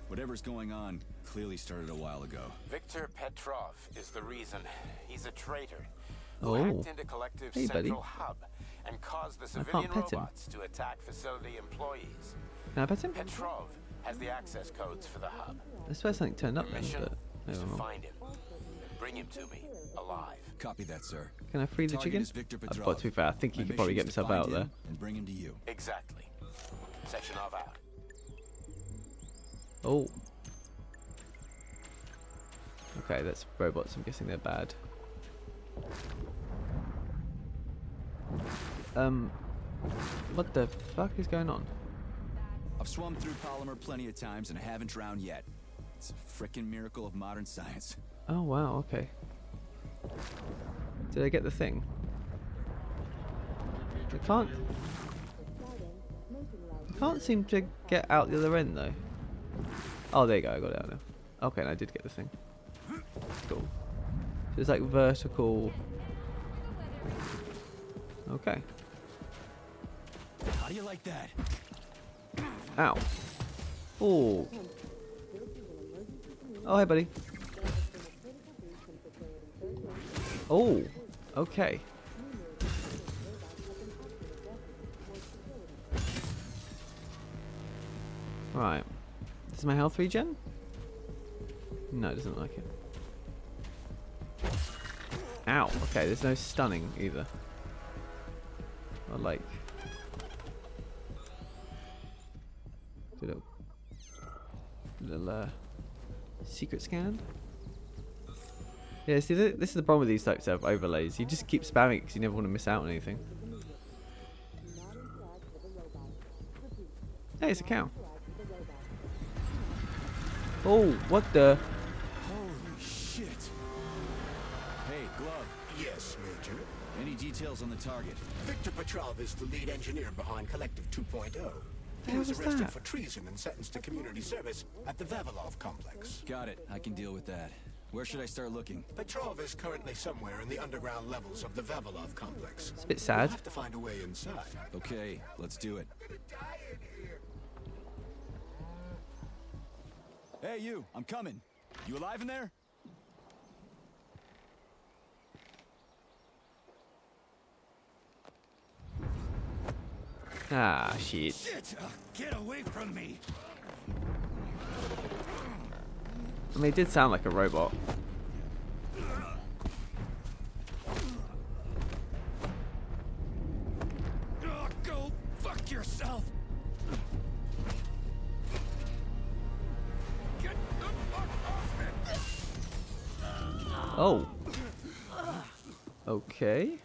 Whatever's going on clearly started a while ago.
Victor Petrov is the reason. He's a traitor
Oh.
who hacked into Collective's
Hey, buddy.
central hub and caused the
can't
civilian
pet him.
robots to attack facility employees.
Can I pet him?
Petrov has the access codes for the hub.
I swear something turned up
Your
then,
mission
but
is
maybe
to
I'm wrong.
find him and bring him to me alive.
Copy that, sir.
Can I free the
Target
chicken?
is Victor
But
Petrov.
to be fair, I think he
My
could probably get
mission is to
himself out
find
there.
him and bring him to you.
Exactly. Sectionov out.
Oh. Okay, that's robots. I'm guessing they're bad. What the fuck is going on?
I've swum through polymer plenty of times and I haven't drowned yet. It's a frickin' miracle of modern science.
Oh wow, okay. Did I get the thing? I can't seem to get out the other end though. Oh, there you go, I got it out now. Okay, and I did get the thing. Cool. So it's like vertical. Okay.
How do you like that?
Ow. Oh. Oh, hey, buddy. Oh. Okay. Right. Does my health regen? No, it doesn't like it. Ow. Okay, there's no stunning either. Or like... little secret scan. Yeah, see, this is the problem with these types of overlays. You just keep spamming it because you never want to miss out on anything. Hey, it's a cow. Oh, what the?
Holy shit. Hey, Glove.
Yes, Major.
Any details on the target?
Victor Petrov is the lead engineer behind Collective 2.0. He
What
was
was
arrested
that?
for treason and sentenced to community service at the Vavilov complex.
Got it. I can deal with that. Where should I start looking?
Petrov is currently somewhere in the underground levels of the Vavilov complex.
It's a bit
We'll
sad.
have to find a way inside.
Okay, let's do it. Hey, you. I'm coming. You alive in there?
Ah, shit.
Shit! Get away from me!
I mean, it did sound like a robot.
Oh, go fuck yourself! Get the fuck off me!
Oh. Okay.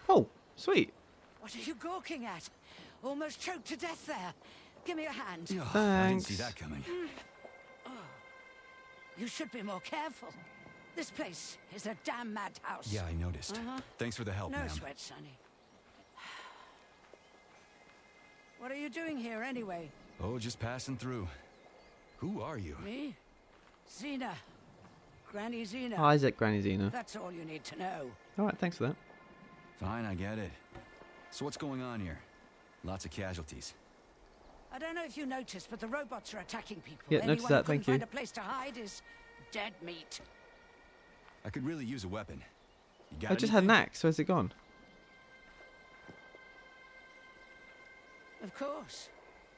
Oh, sweet.
What are you gawking at? Almost choked to death there. Give me a hand.
I didn't
Thanks.
see that coming.
You should be more careful. This place is a damn madhouse.
Yeah, I noticed. Thanks for the help,
No
ma'am.
sweat, Sonny. What are you doing here anyway?
Oh, just passing through. Who are you?
Me? Xena. Granny Xena.
Isaac, Granny Xena.
That's all you need to know.
Alright, thanks for that.
Fine, I get it. So what's going on here? Lots of casualties.
I don't know if you noticed, but the robots are attacking people.
Yeah,
Anyone
noticed that,
who couldn't
thank you.
find a place to hide is dead meat.
I could really use a weapon. You got
I just had an
anything?
axe. Where's it gone?
Of course.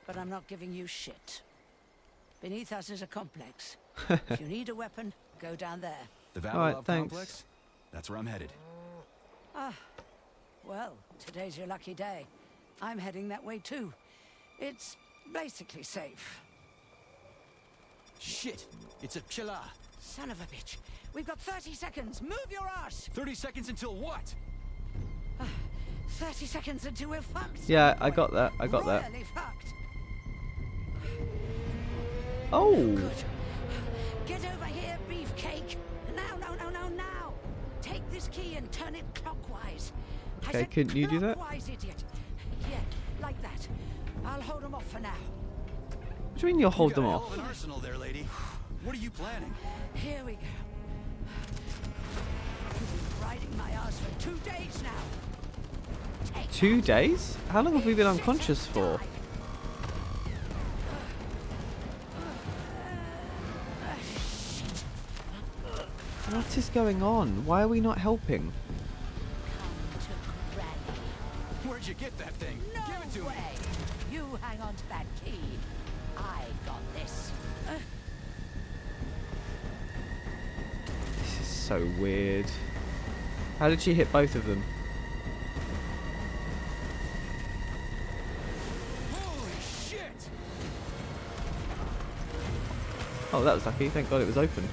But I'm not giving you shit. Beneath us is a complex. If you need a weapon, go down there.
The Vavilov
Alright, thanks.
complex? That's where I'm headed.
Ah, well, today's your lucky day. I'm heading that way too. It's basically safe.
Shit! It's a chilla!
Son of a bitch. We've got 30 seconds. Move your ass!
30 seconds until what?
30 seconds until we're fucked.
Yeah, I got that. I got that.
Royally fucked.
Oh!
Good. Get over here, beefcake. Now. Take this key and turn it clockwise. I
Okay,
said
couldn't you do that?
Clockwise, idiot. Yeah, like that. I'll hold them off for now.
What do you mean you'll hold them
You got a
off?
hell of an arsenal there, lady. What are you planning?
Here we go. You've been riding my ass for 2 days now. Take
2 days? How long have we been unconscious for? What is going on? Why are we not helping?
Where'd you get that thing?
No
Give it to
way.
me.
You hang on to that key. I got this.
This is so weird. How did she hit both of them?
Holy shit!
Oh, that was lucky. Thank God it was open.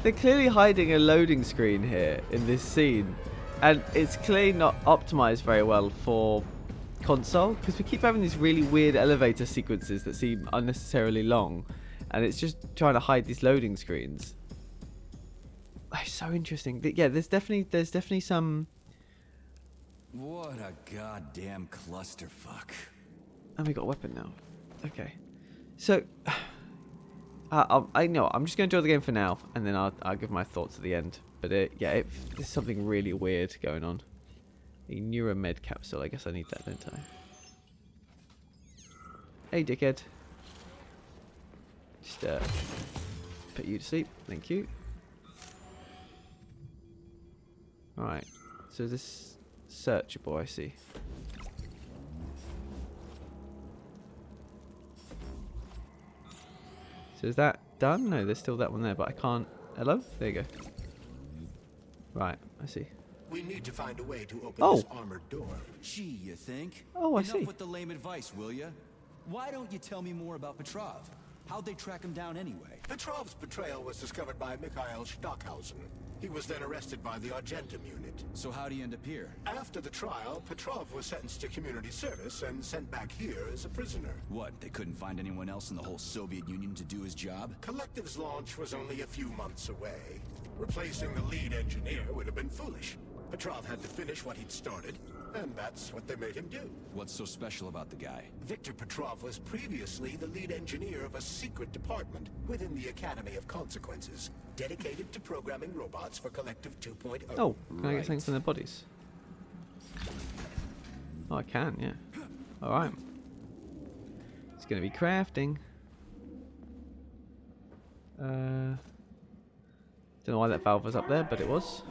They're clearly hiding a loading screen here in this scene, and it's clearly not optimized very well for console, because we keep having these really weird elevator sequences that seem unnecessarily long, and it's just trying to hide these loading screens. It's so interesting. Yeah, there's definitely some.
What a goddamn clusterfuck.
And we got a weapon now. Okay, so. I know. I'm just going to enjoy the game for now, and then I'll give my thoughts at the end. But yeah, there's something really weird going on. A neuromed capsule. I guess I need that, don't I? Hey, dickhead. Just put you to sleep. Thank you. All right. So this searchable, I see. So is that done? No, there's still that one there, but I can't. Hello? There you go. Right, I see.
We need to find a way to open this armored door.
Gee, you think?
Oh, I
Enough
see.
with the lame advice, will ya? Why don't you tell me more about Petrov? How'd they track him down anyway?
Petrov's betrayal was discovered by Mikhail Stockhausen. He was then arrested by the Argentum unit.
So how'd he end up here?
After the trial, Petrov was sentenced to community service and sent back here as a prisoner.
What, they couldn't find anyone else in the whole Soviet Union to do his job?
Collective's launch was only a few months away. Replacing the lead engineer would have been foolish. Petrov had to finish what he'd started, and that's what they made him do.
What's so special about the guy?
Victor Petrov was previously the lead engineer of a secret department within the Academy of Consequences, dedicated to programming robots for Collective 2.0.
Oh, can I get things from their bodies? Oh, I can, yeah. Alright. It's going to be crafting. Don't know why that valve was up there, but it was.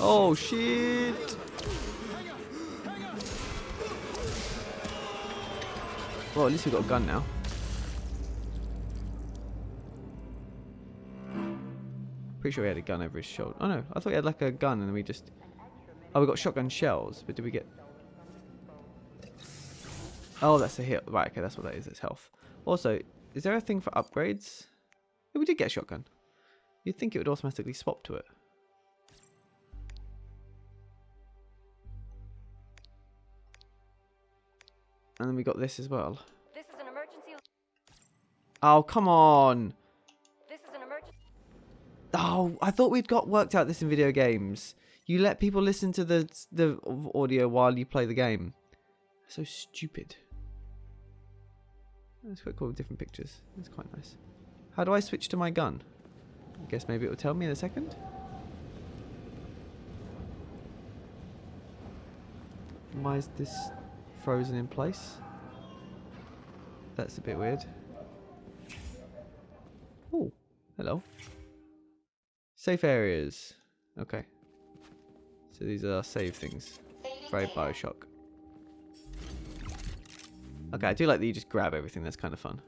Oh shit! Well, at least we've got a gun now. Pretty sure he had a gun over his shoulder. Oh no, I thought he had like a gun and then we just... Oh, we got shotgun shells, but did we get... Oh, that's a hit. Right, okay, that's what that is. It's health. Also, is there a thing for upgrades? Yeah, we did get a shotgun. You'd think it would automatically swap to it. And then we got this as well.
This is an emergency.
Oh, come on.
This is an emergency.
Oh, I thought we'd got worked out this in video games. You let people listen to the audio while you play the game. So stupid. That's quite cool with different pictures. That's quite nice. How do I switch to my gun? I guess maybe it will tell me in a second. Why is this frozen in place? That's a bit weird. Oh, hello. Safe areas. Okay. So these are save things. Very Bioshock. Okay, I do like that you just grab everything. That's kind of fun.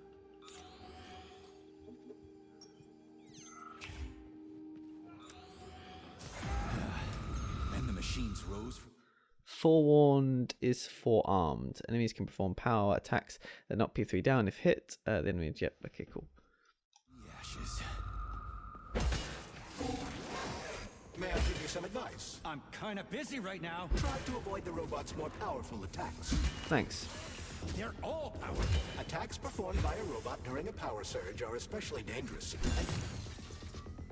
And the machines rose.
Forewarned is forearmed. Enemies can perform power attacks that knock P3 down if hit. The enemy, yep, okay, cool.
Ashes.
May I give you some advice?
I'm kind of busy right now.
Try to avoid the robot's more powerful attacks.
Thanks.
They're all powerful.
Attacks performed by a robot during a power surge are especially dangerous.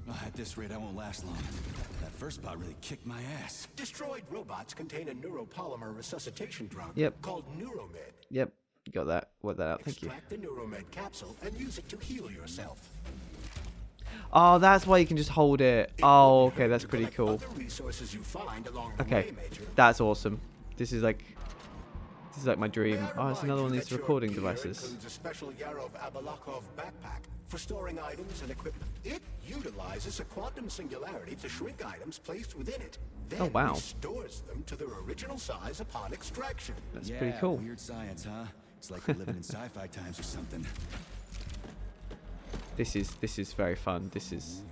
At this rate, I won't last long. That first spot really kicked my ass.
Destroyed robots contain a neuropolymer resuscitation drug
Yep.
called Neuromed.
Yep, got that. Work that out. Thank you.
Extract the Neuromed capsule and use it to heal yourself.
Oh, that's why you can just hold it. Oh, okay, that's pretty cool.
Other resources you find along the
Okay,
way, Major.
that's awesome. This is like my dream. Oh, it's another one of these
That your
recording
gear
devices.
includes a special Yarov Abalakov backpack for storing items and equipment. It utilizes a quantum singularity to shrink items placed within it. Then
Oh, wow.
restores them to their original size upon extraction.
That's pretty cool.
Weird science, huh? It's like we're living in sci-fi times or something.
This is very fun. This is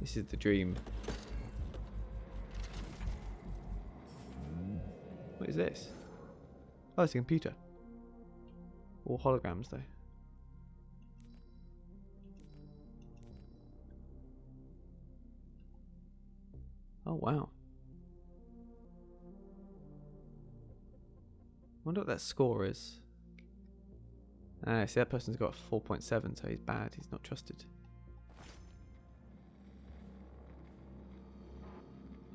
the dream. What is this? Oh, it's a computer. All holograms though. Oh wow. Wonder what that score is. Ah, see, that person's got 4.7, so he's bad. He's not trusted.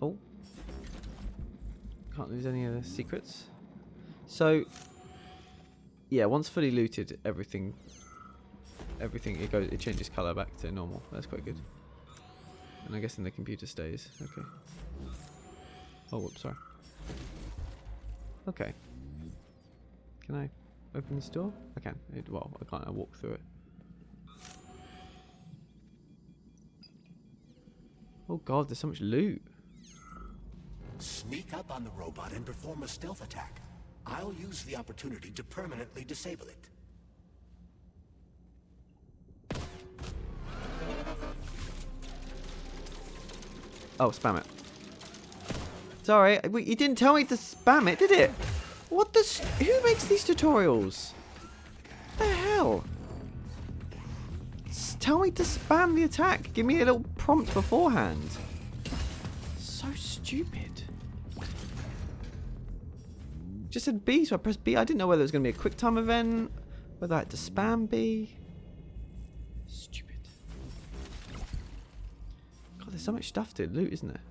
Oh. Can't lose any of the secrets. So, yeah, once fully looted, everything it changes color back to normal. That's quite good. And I guess in the computer stays. Okay. Oh, whoops, sorry. Okay. Can I open this door? I can. Well, I can't. I walk through it. Oh god, there's so much loot.
Sneak up on the robot and perform a stealth attack. I'll use the opportunity to permanently disable it.
Oh, spam it. Sorry, you didn't tell me to spam it, did it? What the? Who makes these tutorials? What the hell? Tell me to spam the attack. Give me a little prompt beforehand. So stupid. Just said B, so I pressed B. I didn't know whether it was going to be a quick time event, whether I had to spam B. Stupid. God, there's so much stuff to loot, isn't there?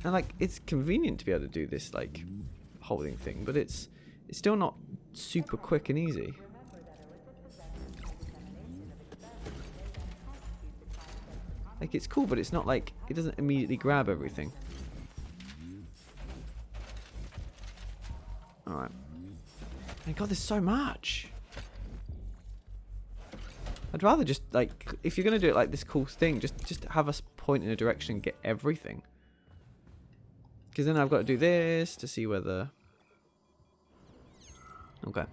And like, it's convenient to be able to do this like holding thing, but it's still not super quick and easy. Like, it's cool, but it's not like, it doesn't immediately grab everything. Alright. My god, there's so much. I'd rather just, like, if you're going to do it like this cool thing, just have us point in a direction and get everything. Because then I've got to do this to see whether... Okay.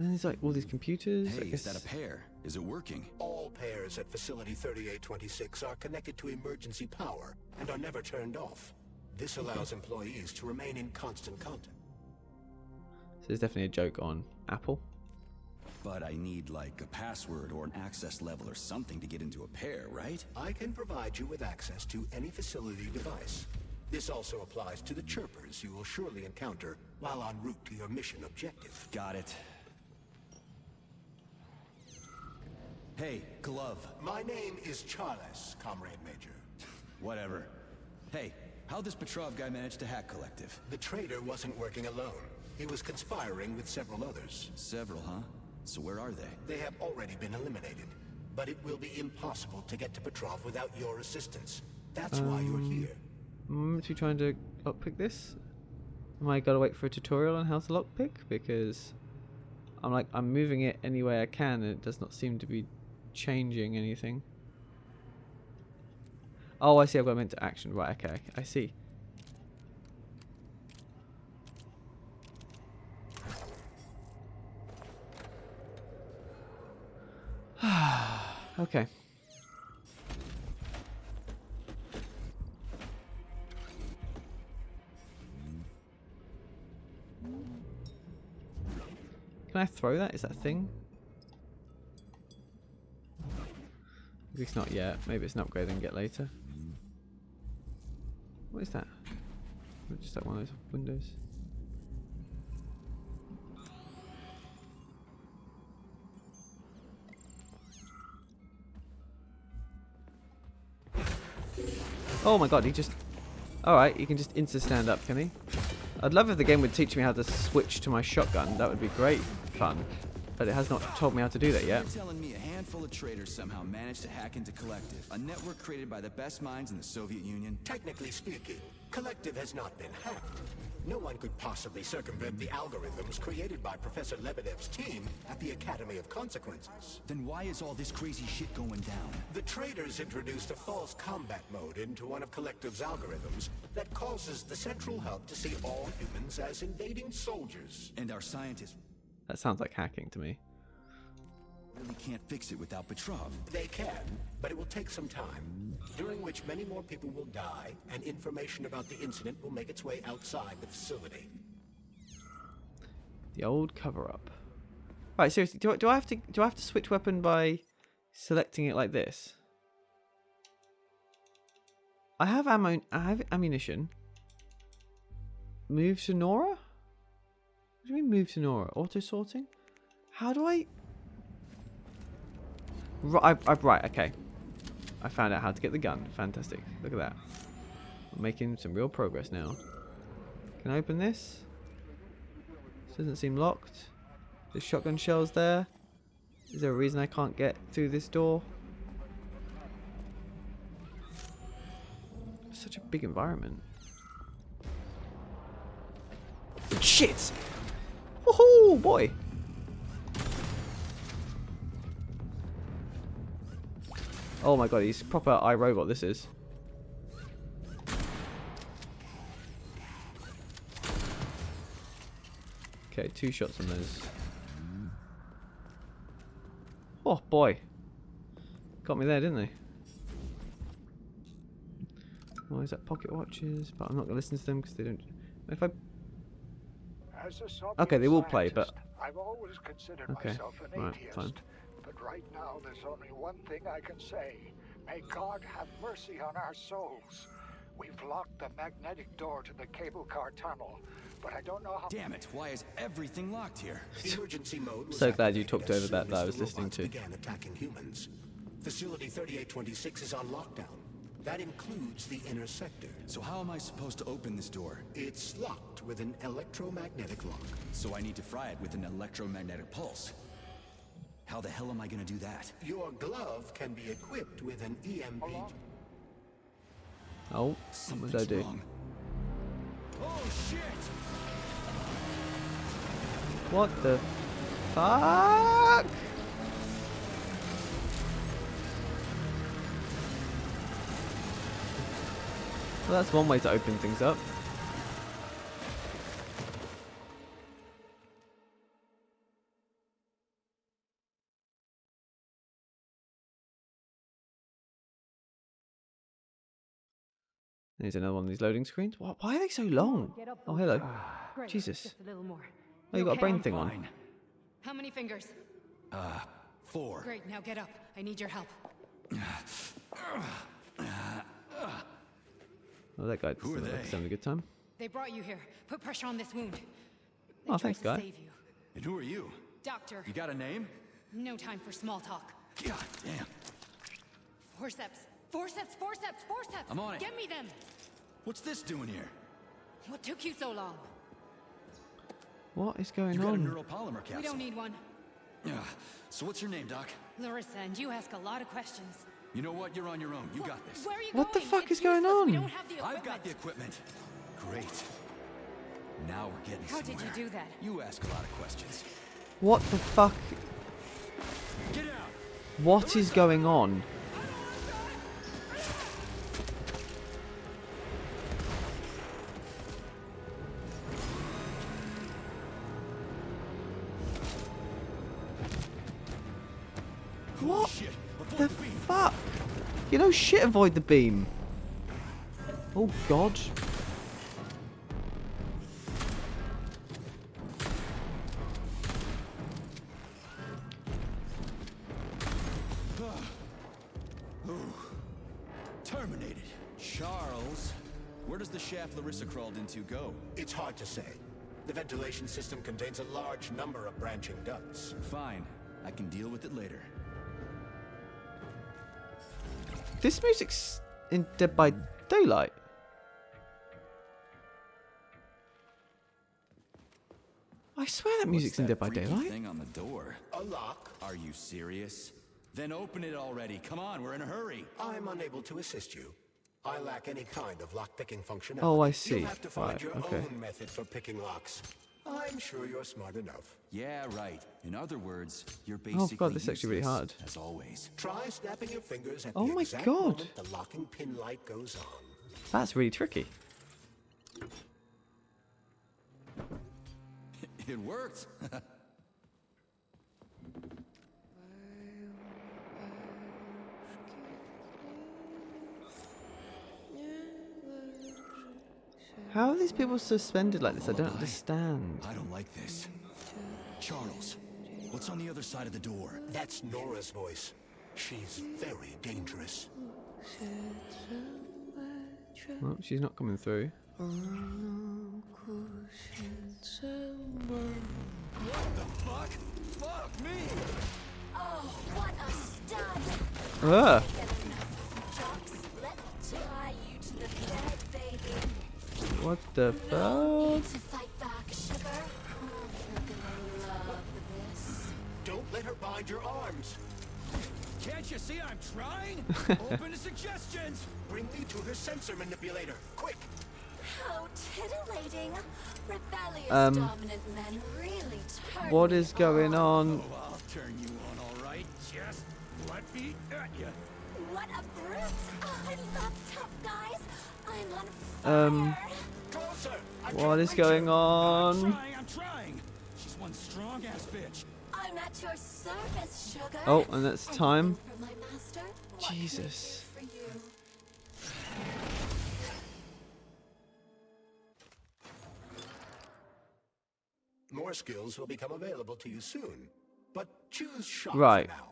And there's like all these computers.
Hey, is that a pair? Is it working?
All pairs at Facility 3826 are connected to emergency power and are never turned off. This allows employees to remain in constant contact.
So there's definitely a joke on Apple.
But I need like a password or an access level or something to get into a pair, right?
I can provide you with access to any facility device. This also applies to the chirpers you will surely encounter while en route to your mission objective.
Got it. Hey, glove.
My name is Charles, Comrade Major.
Whatever. Hey, how'd this Petrov guy manage to hack Collective?
The traitor wasn't working alone. He was conspiring with several others.
Several, huh? So where are they?
They have already been eliminated. But it will be impossible to get to Petrov without your assistance. That's why you're here.
Am I trying to lockpick this? Am I gotta wait for a tutorial on how to lockpick? Because I'm moving it any way I can and it does not seem to be changing anything. Oh, I see, I've got meant to action. Right, okay, I see. Okay. Can I throw that? Is that a thing? At least not yet. Maybe it's an upgrade and get later. What is that? Just like one of those windows. Oh my god, he just... Alright, he can just insta-stand up, can he? I'd love if the game would teach me how to switch to my shotgun. That would be great fun. But it has not told me how to do that yet.
You're telling me a handful of traitors somehow managed to hack into Collective, a network created by the best minds in the Soviet Union?
Technically speaking, Collective has not been hacked. No one could possibly circumvent the algorithms created by Professor Lebedev's team at the Academy of Consequences.
Then why is all this crazy shit going down?
The traitors introduced a false combat mode into one of Collective's algorithms that causes the central hub to see all humans as invading soldiers.
And our scientists
That sounds like hacking to me.
really can't fix it without Petrov.
They can, but it will take some time, during which many more people will die, and information about the incident will make its way outside the facility.
The old cover-up. Right, seriously, do I have to switch weapon by selecting it like this? I have ammo. I have ammunition. Move to Nora? What do you mean move to Nora? Auto sorting? How do I? Right, okay. I found out how to get the gun. Fantastic. Look at that. I'm making some real progress now. Can I open this? This doesn't seem locked. There's shotgun shells there. Is there a reason I can't get through this door? Such a big environment. Shit! Woohoo, boy! Oh my god, he's proper iRobot, this is. Okay, 2 shots on those. Oh boy. Got me there, didn't they? Oh, is that pocket watches? But I'm not going to listen to them because they don't... If I... Okay, they will play, but...
I've always considered
okay,
myself an
right,
atheist.
fine.
But right now, there's only one thing I can say. May God have mercy on our souls. We've locked the magnetic door to the cable car tunnel, but I don't know how...
Damn it, why is everything locked here?
Emergency mode was
So glad you
activated
talked
as
over that
soon as
I was
the
listening
robots
to.
began attacking humans. Facility 3826 is on lockdown. That includes the inner sector.
So how am I supposed to open this door?
It's locked with an electromagnetic lock.
So I need to fry it with an electromagnetic pulse. How the hell am I gonna do that?
Your glove can be equipped with an EMP.
Oh, what did I do?
Wrong. Oh shit!
What the fuck? Well, that's one way to open things up. There's another one of these loading screens. Why are they so long? Oh, hello.
Great,
Jesus.
just a little more.
Oh, you got a brain thing on.
How many fingers?
4.
Great, now get up. I need your help.
Oh, that guy
Who are
doesn't look like
they?
he's having a good time.
They brought you here. Put pressure on this wound. They
Oh,
tried
thanks,
to
guy.
save you.
And who are you?
Doctor,
You got a name?
no time for small talk.
God damn.
Forceps. Forceps, forceps, forceps!
I'm on it.
Get me them!
What's this doing here?
What took you so long?
What is going
You got a
on?
neuropolymer capsule.
We don't need one.
So what's your name, Doc?
Larissa, and you ask a lot of questions.
You know what? You're on your own. You got this.
Where are you
What the
going?
fuck
It's
is going
useless. We
on?
don't have the equipment.
I've got the equipment. Great. Now we're getting
How
somewhere.
did you do that?
You ask a lot of questions.
What the fuck?
Get out!
What is going on? What the fuck? You know shit, avoid the beam. Oh god.
Charles, where does the shaft Larissa crawled into go?
It's hard to say. The ventilation system contains a large number of branching ducts.
Fine. I can deal with it later.
This music's in Dead by Daylight. I swear that music's in Dead by Daylight.
Thing on the door.
A lock.
Are you serious? Then open it already. Come on, we're in a hurry.
I'm unable to assist you. I lack any kind of lock-picking functionality.
Oh, I see.
You'll have to find
Right,
your
okay.
own method for picking locks. I'm sure you're smart enough.
Yeah, right. In other words, you're
Oh
basically
god, this is actually really
useless,
hard.
as always.
Try snapping your fingers at
Oh
the
my
exact
God.
moment the locking pin light goes on.
That's really tricky.
It worked.
How are these people suspended like this? I don't understand.
I don't like this. Charles, what's on the other side of the door?
That's Nora's voice. She's very dangerous.
Well, she's not coming through.
What the fuck? Fuck me!
Oh, what a stud!
Ah.
Jocks, let me tie you to the bed, baby.
What the
No
fuck?
need to fight back, sugar. Oh, you're gonna love this.
Don't let her bind your arms.
Can't you see I'm trying? Open to suggestions!
Bring me to her sensor manipulator. Quick!
How titillating. Rebellious
Um,
dominant men really turn
What
me
is going on?
Oh, I'll turn you on, all right? Just let me at you.
What a brute! Oh, I love tough guys. I'm on fire.
Closer!
What is going on?
I'm trying. She's one strong-ass bitch.
I'm at your service, sugar.
Oh, and that's time.
For my master, what
Jesus.
can I do for you?
More skills will become available to you soon. But choose shock
Right.
for now.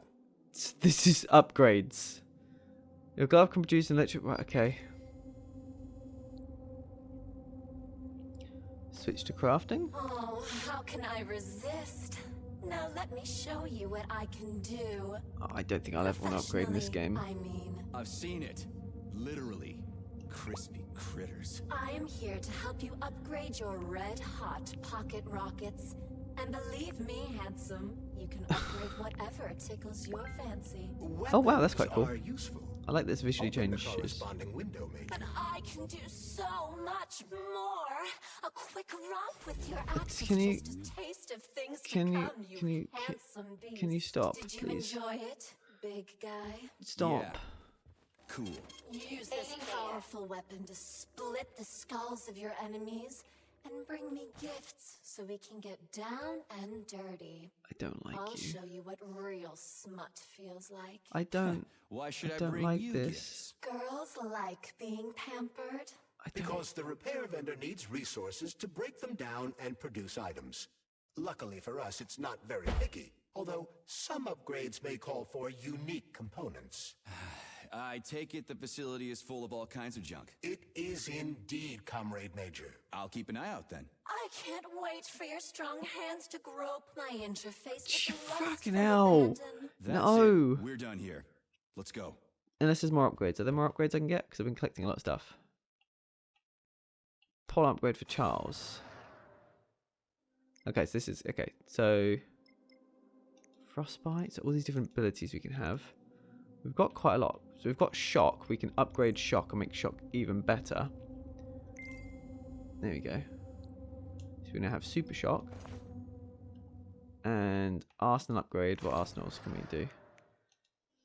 This is upgrades. Your glove can produce an electric. Right, okay. Switch to crafting.
Oh, how can I resist? Now let me show you what I can do.
Oh, I don't think I'll ever want to upgrade in this game.
I mean,
I've seen it. Literally. Crispy critters.
I am here to help you upgrade your red-hot pocket rockets. And believe me, handsome, you can upgrade whatever tickles your fancy.
Oh wow, that's quite cool.
Are useful.
I like this visually
Open the
changes.
corresponding window, mate.
But I can do so much more. A quick romp with your axe
can
is
you-
just a taste of things
can
to
you-
come,
can you-
handsome beast.
can you stop,
Did you
please?
enjoy it, big guy?
Stop.
Yeah. Cool.
Use this powerful weapon to split the skulls of your enemies and bring me gifts so we can get down and dirty.
I don't like
I'll
you.
show you what real smut feels like.
I don't.
Why should I
don't
bring
like
you
this.
gifts?
Girls like being pampered.
Because the repair vendor needs resources to break them down and produce items. Luckily for us, it's not very picky, although some upgrades may call for unique components.
I take it the facility is full of all kinds of junk.
It is indeed, Comrade Major.
I'll keep an eye out then.
I can't wait for your strong hands to grope my interface with the lust
Fucking
for
hell.
abandon.
That's
No.
it. We're done here. Let's go.
Unless there's more upgrades. Are there more upgrades I can get? Because I've been collecting a lot of stuff. Pole upgrade for Charles. Okay, so this is... Okay, so... Frostbite. So all these different abilities we can have. We've got quite a lot. So we've got Shock. We can upgrade Shock and make Shock even better. There we go. So we now have Super Shock. And Arsenal upgrade. What arsenals can we do?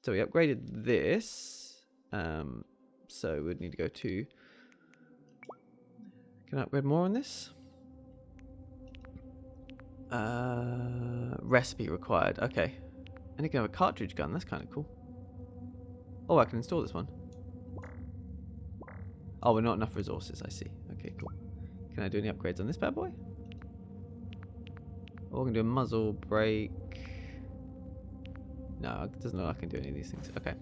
So we upgraded this. So we'd need to go to... Can I upgrade more on this? Recipe required. Okay. And you can have a cartridge gun. That's kind of cool. Oh, I can install this one. Oh, we're not enough resources. I see. Okay, cool. Can I do any upgrades on this bad boy? Oh, I can do a muzzle brake. No, it doesn't look like I can do any of these things. Okay.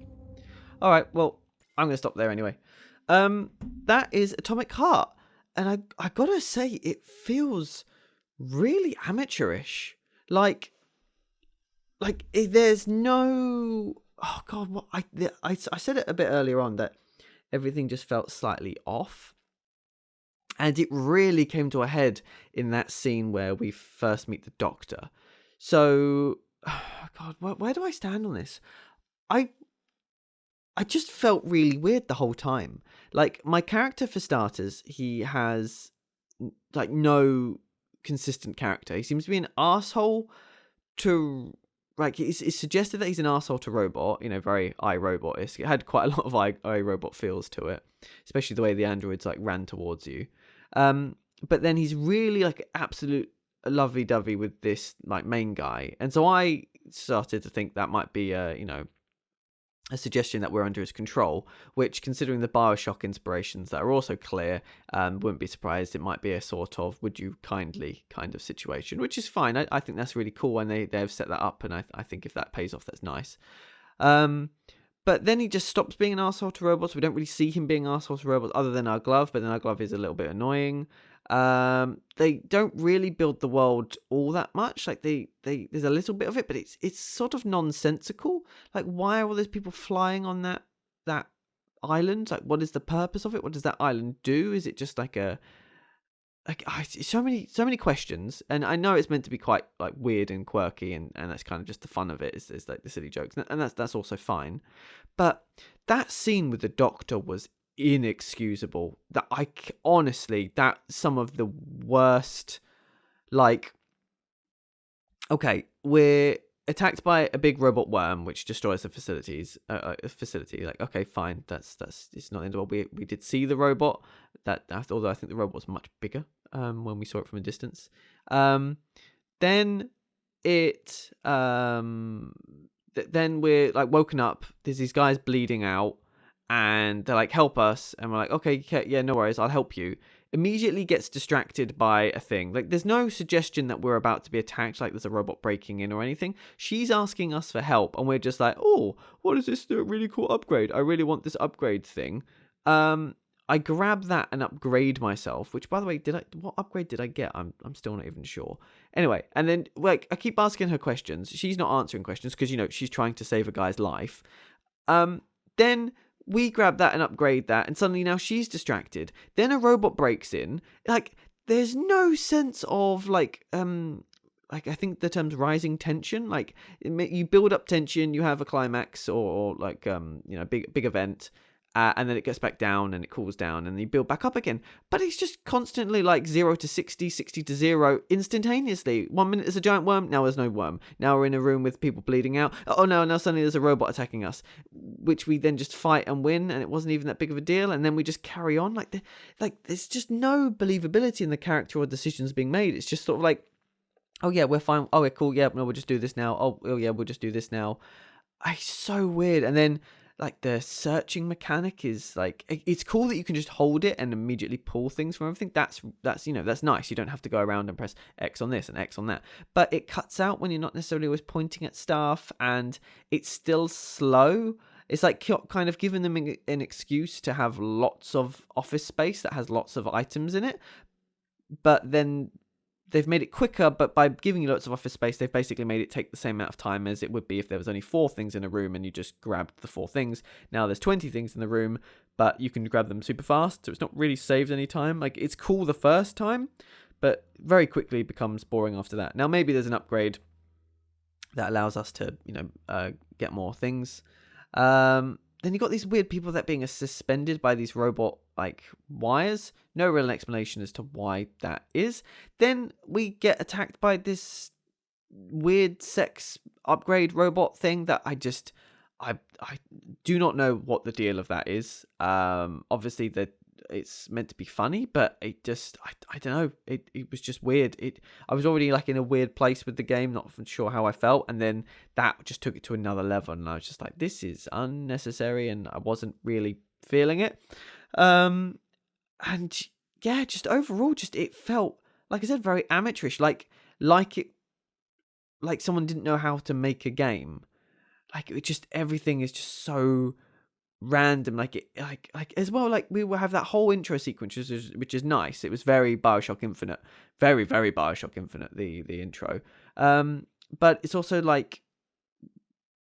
Alright, well, I'm going to stop there anyway. That is Atomic Heart. And I gotta say, it feels really amateurish. Like there's no... Oh, God, what I said it a bit earlier on that everything just felt slightly off. And it really came to a head in that scene where we first meet the Doctor. So, God, where do I stand on this? I just felt really weird the whole time. Like, my character, for starters, he has, like, no consistent character. He seems to be an arsehole to... Like, it's suggested that he's an arsehole to Robot, very iRobot-esque. It had quite a lot of iRobot feels to it, especially the way the androids, like, ran towards you. But then he's really, like, absolute lovey-dovey with this, like, main guy. And so I started to think that might be a suggestion that we're under his control, which, considering the Bioshock inspirations that are also clear, wouldn't be surprised it might be a sort of would you kindly kind of situation, which is fine. I think that's really cool, and they have set that up, and I think if that pays off, that's nice. But then he just stops being an arsehole to robots. We don't really see him being an arsehole to robots other than our glove, but then our glove is a little bit annoying. They don't really build the world all that much. Like there's a little bit of it, but it's sort of nonsensical. Like, why are all those people flying on that island? Like, what is the purpose of it? What does that island do? Is it just like so many questions? And I know it's meant to be quite like weird and quirky, and that's kind of just the fun of it. Is like the silly jokes, and that's also fine. But that scene with the Doctor was inexcusable. That honestly, that's some of the worst. Like, okay, we're attacked by a big robot worm which destroys the facility. Like, okay, fine, that's it's not the end of the world. We did see the robot. Although I think the robot was much bigger when we saw it from a distance. Then we're like woken up. There's these guys bleeding out, and they're like, help us, and we're like, okay, yeah, no worries, I'll help you. Immediately gets distracted by a thing. Like, there's no suggestion that we're about to be attacked, like there's a robot breaking in or anything. She's asking us for help, and we're just like, oh, what is this really cool upgrade? I really want this upgrade thing. I grab that and upgrade myself, which, by the way, what upgrade did I get? I'm still not even sure. Anyway, and then, like, I keep asking her questions. She's not answering questions because, she's trying to save a guy's life. Then we grab that and upgrade that, and suddenly now she's distracted. Then a robot breaks in. Like, there's no sense of, like I think the term's rising tension. Like, you build up tension, you have a climax or like, big event, and then it gets back down and it cools down and you build back up again. But it's just constantly like 0 to 60, 60 to 0 instantaneously. 1 minute there's a giant worm, now there's no worm. Now we're in a room with people bleeding out. Oh no, now suddenly there's a robot attacking us, which we then just fight and win, and it wasn't even that big of a deal, and then we just carry on. Like there's just no believability in the character or decisions being made. It's just sort of like, oh yeah, we're fine. Oh, yeah, cool. Yeah, no, we'll just do this now. Oh yeah, we'll just do this now. It's so weird. And then, like, the searching mechanic is like, it's cool that you can just hold it and immediately pull things from everything. That's nice. You don't have to go around and press X on this and X on that. But it cuts out when you're not necessarily always pointing at stuff, and it's still slow. It's like kind of giving them an excuse to have lots of office space that has lots of items in it. But then they've made it quicker, but by giving you lots of office space, they've basically made it take the same amount of time as it would be if there was only 4 things in a room and you just grabbed the 4 things. Now there's 20 things in the room, but you can grab them super fast, so it's not really saved any time. Like, it's cool the first time, but very quickly becomes boring after that. Now maybe there's an upgrade that allows us to, get more things. Then you got these weird people that being suspended by these robot like wires. No real explanation as to why that is. Then we get attacked by this weird sex upgrade robot thing that I do not know what the deal of that is. Obviously it's meant to be funny, but it just, I don't know. It was just weird. I was already like in a weird place with the game, not sure how I felt, and then that just took it to another level, and I was just like, this is unnecessary, and I wasn't really feeling it. And yeah, just overall, just it felt, like I said, very amateurish, like someone didn't know how to make a game. Like, it just, everything is just so random, like as well, like we will have that whole intro sequence, which is nice. It was very Bioshock Infinite, very Bioshock Infinite, the intro. But it's also like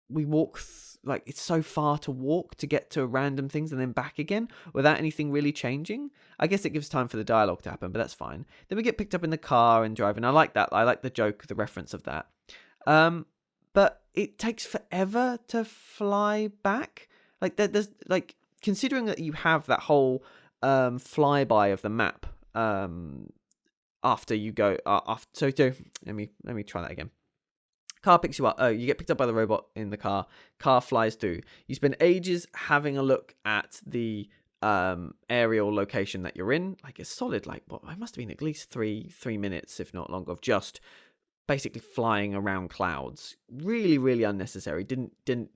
we walk like it's so far to walk to get to random things and then back again without anything really changing. I guess it gives time for the dialogue to happen, but that's fine. Then we get picked up in the car and driving. I like that. I like the joke, the reference of that. But it takes forever to fly back. Like there's like, considering that you have that whole flyby of the map after you go so let me try that again. Car picks you up. Oh, you get picked up by the robot in the car. Car flies through. You spend ages having a look at the aerial location that you're in. Like a solid, like, what, it must have been at least three minutes, if not longer, of just basically flying around clouds. Really unnecessary. Didn't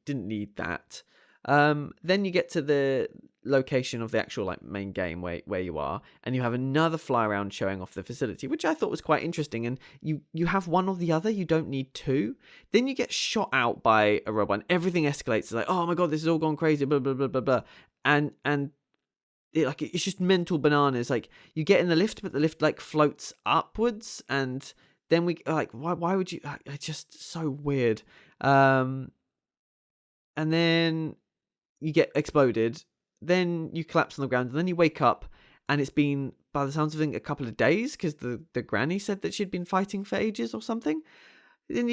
need that. Then you get to the location of the actual like main game where you are, and you have another fly around showing off the facility, which I thought was quite interesting. And you have one or the other, you don't need two. Then you get shot out by a robot and everything escalates. It's like, oh my god, this has all gone crazy, blah blah blah blah blah. And it's just mental bananas. Like, you get in the lift, but the lift like floats upwards, and then we like, why would you, it's just so weird. And then you get exploded, then you collapse on the ground, and then you wake up, and it's been, by the sounds of things, a couple of days, because the granny said that she'd been fighting for ages or something. Then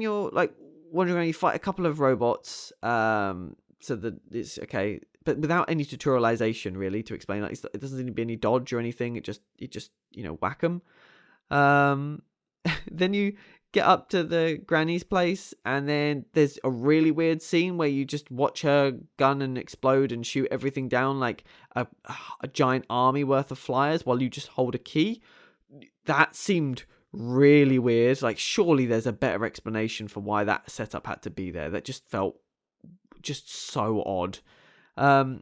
you're like wandering around, you fight a couple of robots, so that it's okay, but without any tutorialization really to explain. Like, it doesn't seem to be any dodge or anything. It just whack them. Then you get up to the granny's place, and then there's a really weird scene where you just watch her gun and explode and shoot everything down like a giant army worth of flyers while you just hold a key. That seemed really weird. Like, surely there's a better explanation for why that setup had to be there. That just felt just so odd. Why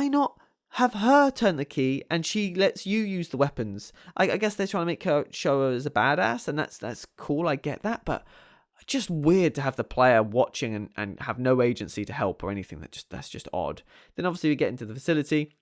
not have her turn the key and she lets you use the weapons? I guess they're trying to show her as a badass, and that's cool, I get that, but just weird to have the player watching and have no agency to help or anything. That's just odd. Then obviously we get into the facility.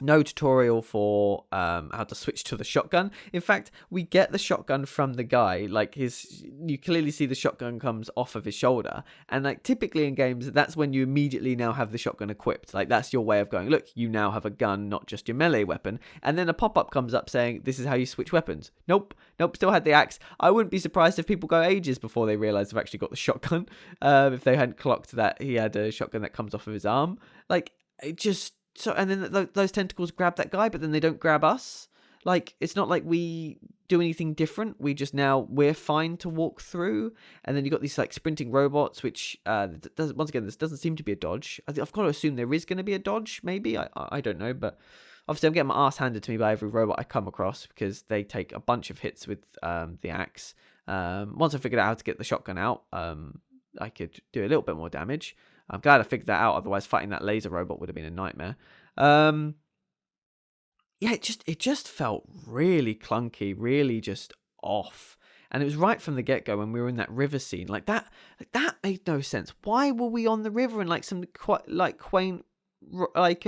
No tutorial for how to switch to the shotgun. In fact, we get the shotgun from the guy. Like, you clearly see the shotgun comes off of his shoulder. And like, typically in games, that's when you immediately now have the shotgun equipped. Like, that's your way of going, look, you now have a gun, not just your melee weapon. And then a pop-up comes up saying, this is how you switch weapons. Nope, still had the axe. I wouldn't be surprised if people go ages before they realize they've actually got the shotgun. If they hadn't clocked that he had a shotgun that comes off of his arm. Like, it just... So, and then those tentacles grab that guy, but then they don't grab us. Like, it's not like we do anything different. We're fine to walk through. And then you got these like sprinting robots, which once again, this doesn't seem to be a dodge. I've got to assume there is going to be a dodge, maybe. I don't know, but obviously I'm getting my ass handed to me by every robot I come across, because they take a bunch of hits with the axe. Once I figured out how to get the shotgun out, I could do a little bit more damage. I'm glad I figured that out. Otherwise, fighting that laser robot would have been a nightmare. It just felt really clunky, really just off. And it was right from the get-go when we were in that river scene. Like that made no sense. Why were we on the river in like some quite like quaint like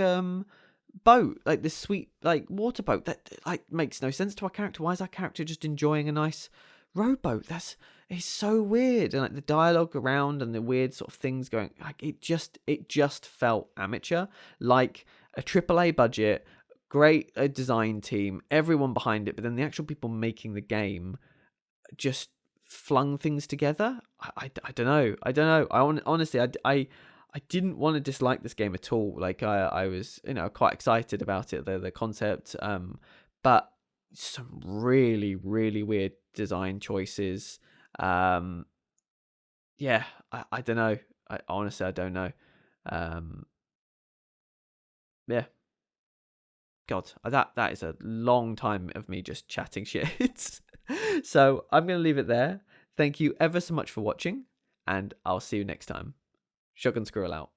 boat, like this sweet like water boat that like makes no sense to our character? Why is our character just enjoying a nice rowboat? It's so weird. And like the dialogue around and the weird sort of things going, like it just felt amateur, like a AAA budget, great design team, everyone behind it, but then the actual people making the game just flung things together. I don't know. Honestly, I didn't want to dislike this game at all. Like I was, quite excited about it, the concept, but some really, really weird design choices. I don't know. I don't know. God, that is a long time of me just chatting shit. So I'm going to leave it there. Thank you ever so much for watching, and I'll see you next time. Shotgun Squirrel out.